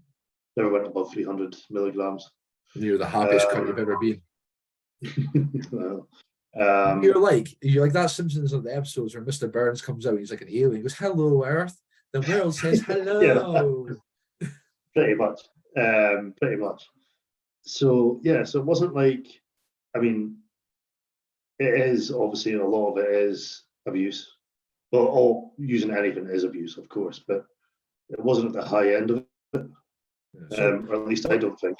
Speaker 2: Never went above 300 milligrams.
Speaker 1: You're the happiest cunt you've ever been.
Speaker 2: Well,
Speaker 1: you're like that Simpsons of the episodes where Mr. Burns comes out, he's like an alien, he goes, "Hello, Earth." The world says hello.
Speaker 2: Yeah, pretty much. So yeah, so it wasn't like, I mean, it is obviously a lot of it is abuse. Well, all using anything is abuse, of course, but it wasn't at the high end of it. Or at least I don't think.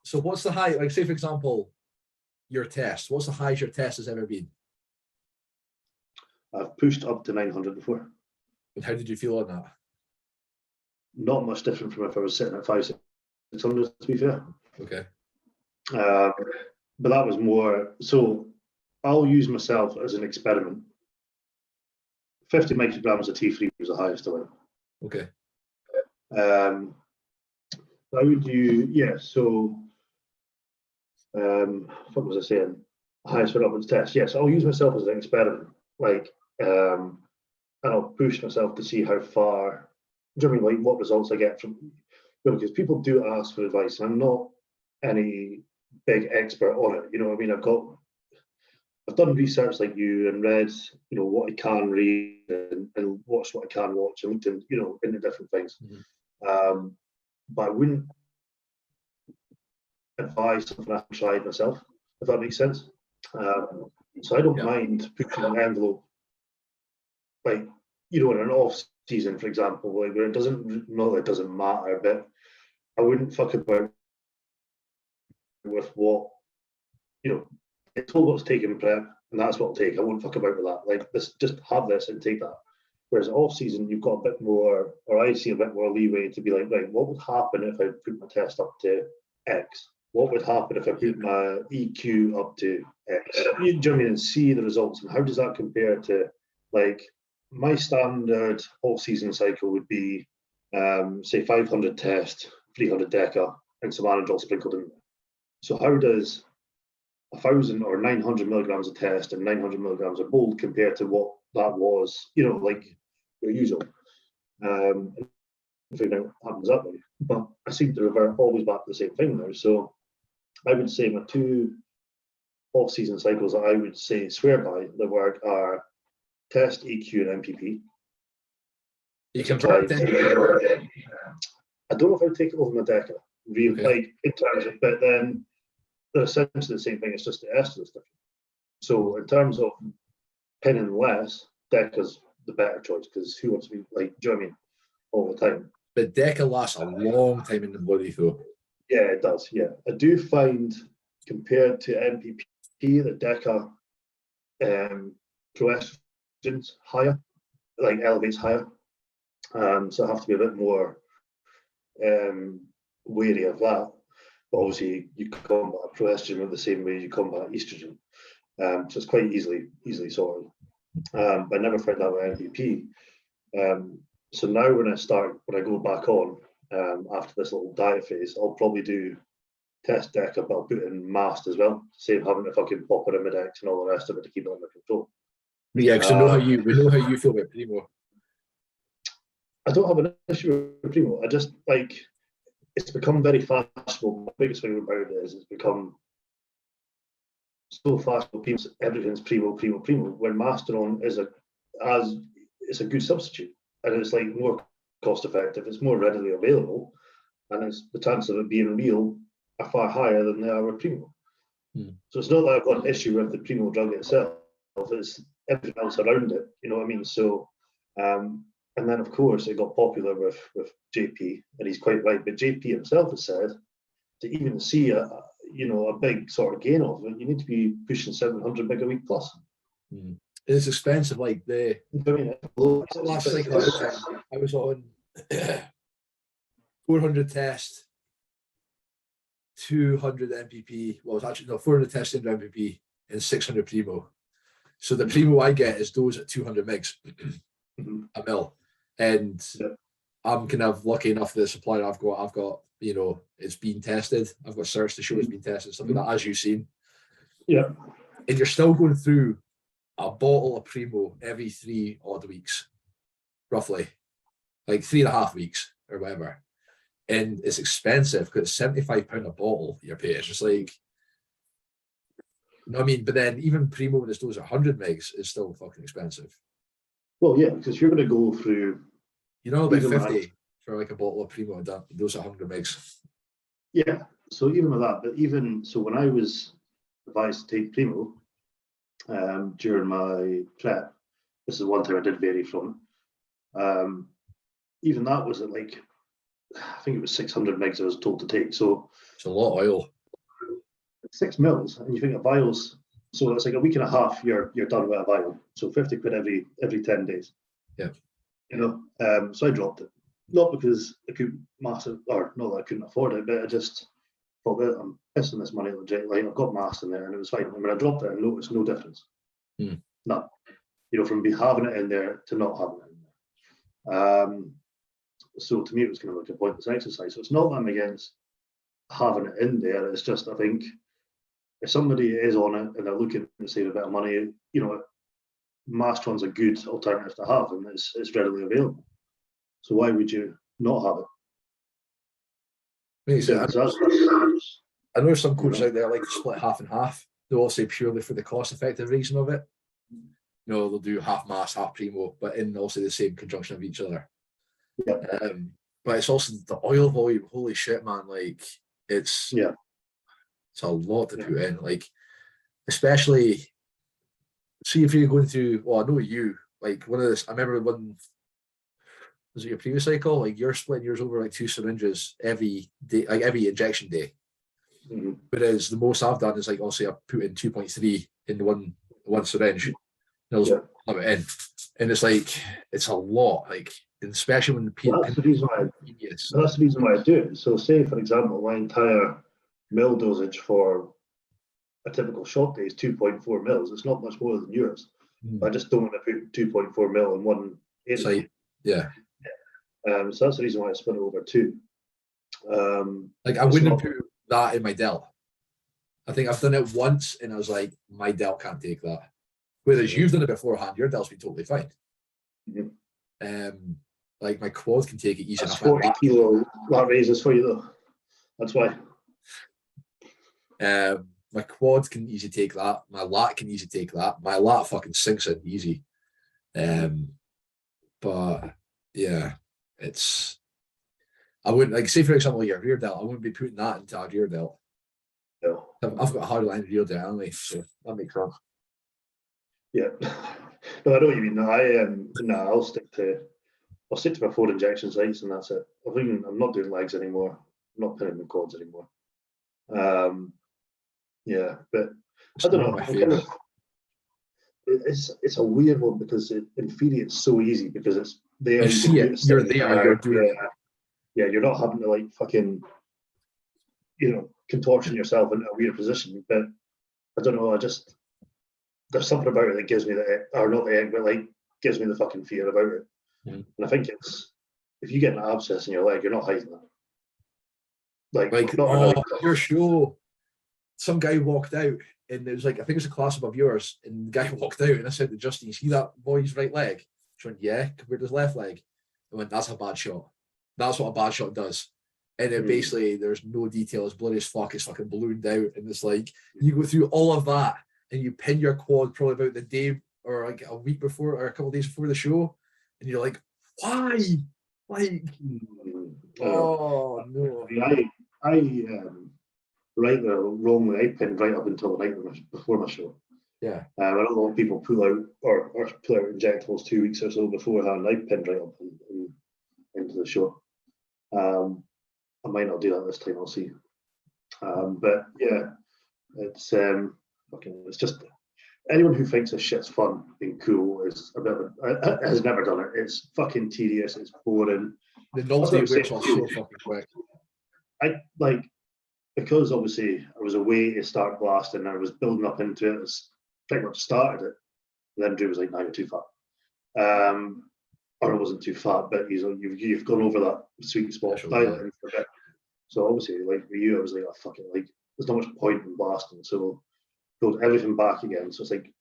Speaker 1: So what's the high? Like, say for example, your test. What's the highest your test has ever been?
Speaker 2: I've pushed up to 900 before.
Speaker 1: And how did you feel on that?
Speaker 2: Not much different from if I was sitting at 500, 600. To be fair.
Speaker 1: Okay.
Speaker 2: But that was more. So I'll use myself as an experiment. 50 micrograms of T3 was the highest I went.
Speaker 1: Okay.
Speaker 2: How would you? Yeah. So. What was I saying? Highest went up its test. Yes, I'll use myself as an experiment. Like, and I'll push myself to see how far. Do you know what I mean? Like, what results I get from. Because people do ask for advice, and I'm not any big expert on it. You know what I mean? I've got I've done research like you and read, you know, what I can read and watched what I can watch and looked in, you know, into different things. But I wouldn't advise something I haven't tried myself, if that makes sense. So I don't mind pushing an envelope, like, you know, in an off season, for example, like where it doesn't, not that it doesn't matter, but I wouldn't fuck about with what, you know, it's told what's taken prep, and that's what I'll take. I won't fuck about with that. Like, this, just have this and take that. Whereas off season, you've got a bit more, or I see a bit more leeway to be like, right, what would happen if I put my test up to X? What would happen if I put my EQ up to X? You know what I mean? And see the results, and how does that compare to, like, my standard off season cycle would be, say, 500 test, 300 deca, and some anadrol sprinkled in there. So how does 1,000 or 900 milligrams of test and 900 milligrams of bold compared to what that was, you know, like your usual? If it happens that way, but I seem to revert always back to the same thing now. So I would say my two off-season cycles that I would say swear by the work are test, EQ, and MPP.
Speaker 1: You can try.
Speaker 2: I don't know if I'd take it over my deca, really, like in terms of, but then they're essentially the same thing. It's just the ester is different. So in terms of pinning less, deca's the better choice, because who wants to be like, do you know what I mean, all the time?
Speaker 1: But deca lasts a long time in the body, though.
Speaker 2: Yeah, it does. Yeah, I do find compared to MPP, the deca proestrogen's higher, like elevates higher. So I have to be a bit more wary of that. But obviously, you combat proestrogen in the same way you combat estrogen. So it's quite easily sorted. But I never found that with MPP. So now when I go back on after this little diet phase, I'll probably do test deca, but I'll put in mast as well, save having to fucking pop it in Imidex and all the rest of it to keep it under control.
Speaker 1: Yeah, because we know how you feel about Primo.
Speaker 2: I don't have an issue with Primo. I just like, it's become very fashionable. The biggest thing about it is it's become so fashionable. Everything's Primo. When Masteron is it's a good substitute, and it's like more cost effective. It's more readily available, and it's the chances of it being real are far higher than they are with Primo. So it's not that I've got an issue with the Primo drug itself. It's everything else around it. You know what I mean? So, and then of course it got popular with JP, and he's quite right. But JP himself has said to even see a big sort of gain of it, you need to be pushing 700 meg a week plus.
Speaker 1: It's expensive. Like the last cycle I was on 400 test, 200 MPP. Well, it's actually 400 test into MPP and 600 Primo. So the Primo I get is those at 200 megs a mil, and I'm kind of lucky enough that the supplier I've got, you know, it's been tested. I've got certs to show it's been tested, stuff like that, as you've seen.
Speaker 2: Yeah.
Speaker 1: And you're still going through a bottle of Primo every 3 odd weeks, roughly, like 3.5 weeks or whatever. And it's expensive because it's £75 a bottle you're paying. It's just like, you know what I mean? But then even Primo, when it's those 100 megs, is still fucking expensive.
Speaker 2: Well, yeah, because you're going to go through,
Speaker 1: you know, about 50 for like a bottle of Primo, those 100 megs.
Speaker 2: Yeah, so even with that, but even so, when I was advised to take Primo during my prep, this is one time I did vary from it. Even that was at like, I think it was 600 megs I was told to take. So
Speaker 1: it's a lot of oil.
Speaker 2: 6 mils, and you think of vials, so it's like a week and a half. You're done with a vial. So 50 quid every 10 days.
Speaker 1: Yeah,
Speaker 2: you know. So I dropped it, not because I couldn't massive, or not that I couldn't afford it, but I just thought that I'm pissing this money legit. Like, I've got mass in there, and it was fine. And when I dropped it, I noticed no difference. None. You know, from having it in there to not having it in there. So to me, it was kind of like a pointless exercise. So it's not that I'm against having it in there. It's just, I think, if somebody is on it and they're looking to save a bit of money, you know, Mastron's a good alternative to have, and it's readily available. So why would you not have it?
Speaker 1: I know some coaches out there like to split half and half. they'll all say purely for the cost-effective reason of it. They'll do half mass, half primo, but in also the same conjunction of each other.
Speaker 2: Yeah.
Speaker 1: But it's also the oil volume. Holy shit, man! Like it's a lot to put in. Like especially, see if you're going through. Well, I know you. Like one of this. I remember when was it your previous cycle? Like you're splitting yours over like 2 syringes every day, like every injection day.
Speaker 2: Mm-hmm.
Speaker 1: Whereas the most I've done is like also I put in 2.3 in one syringe. I'll just plug it in, and it's like it's a lot. Like especially when the
Speaker 2: that's the reason why. That's the reason why I do it. So, say for example, my entire mil dosage for a typical shot day is 2.4 mils. It's not much more than yours. I just don't want to put 2.4 mil in one area.
Speaker 1: So, yeah.
Speaker 2: So that's the reason why I split it over 2.
Speaker 1: Like I wouldn't put that in my Dell. I think I've done it once, and I was like, my Dell can't take that. Whereas you've done it beforehand, your Dell's been totally fine. Like my quad can take it easy enough.
Speaker 2: 40 kilo lat raises for you though. That's why.
Speaker 1: My quad can easily take that. My lat can easily take that. My lat fucking sinks in easy. But yeah, it's. I wouldn't like say for example your rear delt. I wouldn't be putting that into a rear delt.
Speaker 2: No.
Speaker 1: I've got a hard line rear delt anyway, so that makes sense.
Speaker 2: Yeah. No, I know what you mean. No, I'll stick to my 4 injection sites and that's it. I'm not doing legs anymore. I'm not pinning the quads anymore. Yeah, but I don't know. It's a weird one because in theory it's so easy because it's there.
Speaker 1: You see it. You're there. You're doing it.
Speaker 2: Yeah, you're not having to like fucking, contortion yourself into a weird position. But I don't know. There's something about it that gives me gives me the fucking fear about it. And I think it's if you get an abscess in your leg, you're not hiding it.
Speaker 1: Your show. Some guy walked out, and it was like I think it was a class above yours, and the guy walked out, and I said to Justin, "You see that boy's right leg?" She went, "Yeah," compared to his left leg. I went, "That's a bad shot. That's what a bad shot does." And then basically, there's no detail. It's bloody as fuck. It's fucking ballooned out, and it's like you go through all of that, and you pin your quad probably about the day or like a week before or a couple of days before the show, and you're like, "Why?" Like, oh no.
Speaker 2: Right or wrongly, I pinned right up until the night before my show.
Speaker 1: Yeah.
Speaker 2: I don't know if people pull out or pull out injectables 2 weeks or so beforehand. I pinned right up into the show. I might not do that this time. I'll see. But yeah, it's just anyone who thinks this shit's fun and cool is has never done it. It's fucking tedious. It's boring.
Speaker 1: The novelty wears off so fucking quick.
Speaker 2: Because obviously I was away to start blasting and I was building up into it. It's pretty much started it. And then Drew was like, "No, you're too fat." Or I wasn't too fat, but you've gone over that sweet spot. So obviously, like for you, I was like, "Oh, fuck it, like there's not much point in blasting." So build everything back again. So it's like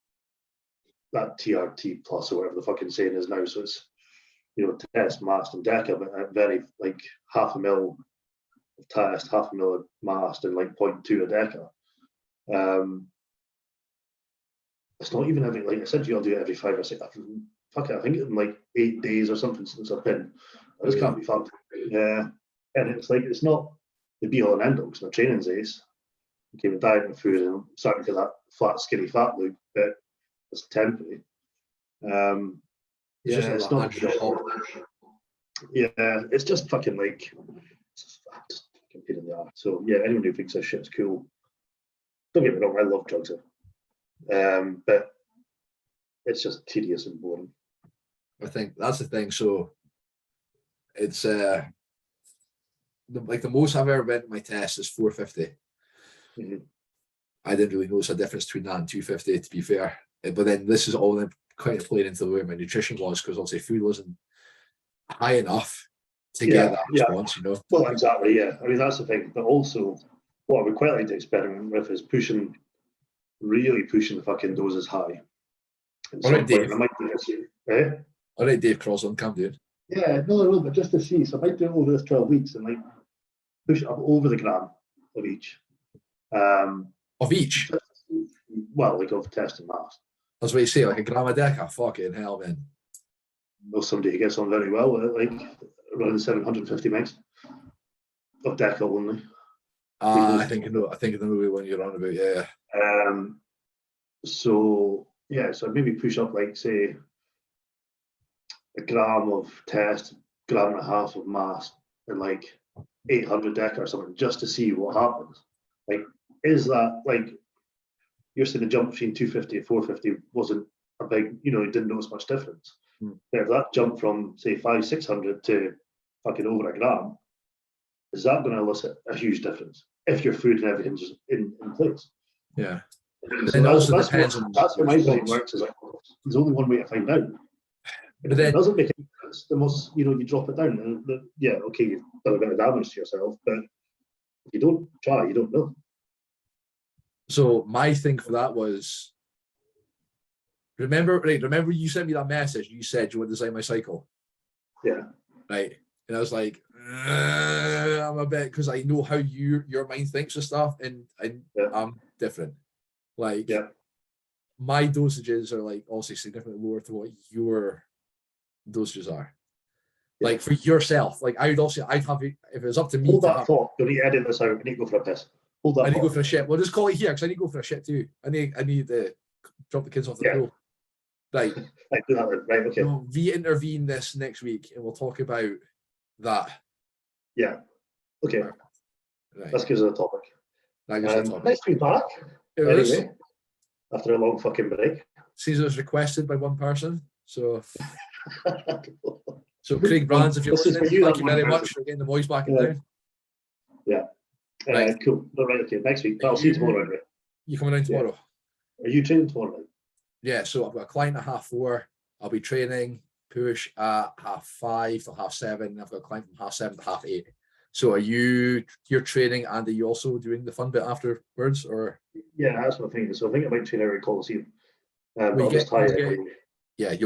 Speaker 2: that TRT plus or whatever the fucking saying is now. So it's test, mast and deca, but at very like 0.5 mil of test, 0.5 mil of mast and like 0.2 of deca. It's not even every, like I said to you, I'll do it every 5 or 6. Fuck it, I think it's been like 8 days or something since I've been. This can't be fun. Yeah. And it's like, it's not the be all and end all because my training's ace. I came with diet and food and I'm starting to get that flat, skinny fat look, but it's temporary. It's not. Yeah, it's just fucking like, just fucking pain in the arse. So yeah, anyone who thinks this shit's cool, don't get me wrong, I love drugs. But it's just tedious and boring.
Speaker 1: I think that's the thing. So it's the most I've ever been in my test is 450.
Speaker 2: Mm-hmm.
Speaker 1: I didn't really notice a difference between that and 250, to be fair. But then this is all kind of playing into the way my nutrition was because obviously food wasn't high enough to get that response,
Speaker 2: Well, exactly, yeah. I mean, that's the thing. But also, what I would quite like to experiment with is really pushing the fucking doses high.
Speaker 1: All right, Dave.
Speaker 2: I might do this,
Speaker 1: All right, Dave Crosland, come dude.
Speaker 2: Yeah, no, but just to see. So I might do it over this 12 weeks and like push it up over the gram of each.
Speaker 1: Of each?
Speaker 2: well, like of testing mass.
Speaker 1: That's what you say, like a gram a deca. Fucking hell, man.
Speaker 2: Know somebody who gets on very well with it, like around 750 megs of deca only.
Speaker 1: I think I know the one you're on about. Yeah.
Speaker 2: So yeah, so maybe push up like say a gram of test, gram and a half of mass, and like 800 deca or something, just to see what happens. Like, is that like you're saying the jump between 250 and 450 wasn't a big, you didn't notice much difference. If that jump from say 500-600 to fucking over a gram, is that going to elicit a huge difference if your food and everything's in place?
Speaker 1: Yeah.
Speaker 2: So
Speaker 1: And also
Speaker 2: that's
Speaker 1: depends on
Speaker 2: that's how my brain works. Is like there's only one way to find out.
Speaker 1: But
Speaker 2: If
Speaker 1: then
Speaker 2: it doesn't make any sense, the most you drop it down. And yeah, okay, you've done a bit of damage to yourself, but if you don't try, you don't know.
Speaker 1: so my thing for that was remember you sent me that message. You said you would design my cycle.
Speaker 2: Yeah.
Speaker 1: Right. And I was like, I'm a bit because I know how your mind thinks of stuff, and I'm different. Like my dosages are like also significantly lower to what your dosages are.
Speaker 2: Yeah.
Speaker 1: Like for yourself, like I'd have if it was up to me.
Speaker 2: Hold that thought. You'll need to edit this out. I need to go for a piss. Hold that.
Speaker 1: I need to go for a shit. Well, just call it here because I need to go for a shit too. I need to drop the kids off the pool. Right.
Speaker 2: Right, do that then. Right, okay.
Speaker 1: We'll re-intervene this next week and we'll talk about that.
Speaker 2: Yeah. Okay.
Speaker 1: Right.
Speaker 2: That gives us a topic.
Speaker 1: That gives us a topic.
Speaker 2: Nice to be back. Anyway, after a long fucking break.
Speaker 1: Seems it was requested by one person. So Craig Brands, if you're listening, thank you very much for getting the boys back in town.
Speaker 2: Yeah.
Speaker 1: Right.
Speaker 2: Cool. All right, okay. Next week. I'll see you tomorrow anyway.
Speaker 1: You coming down tomorrow?
Speaker 2: Are you training tomorrow night?
Speaker 1: Yeah, so I've got a client at 4:30. I'll be training push at 5:30 till 7:30. I've got a client from 7:30 to 8:30. So you're training and are you also doing the fun bit afterwards, or?
Speaker 2: Yeah, that's what I'm thinking. So I think I might train out at Coliseum.
Speaker 1: You'll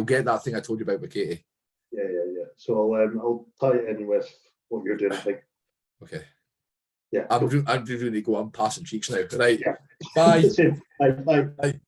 Speaker 1: get that thing I told you about with Katie.
Speaker 2: Yeah. So I'll tie it in with what you're doing, I think.
Speaker 1: Okay.
Speaker 2: Yeah.
Speaker 1: I'm doing to go. I'm passing cheeks now. Right.
Speaker 2: Yeah.
Speaker 1: Bye.
Speaker 2: Bye.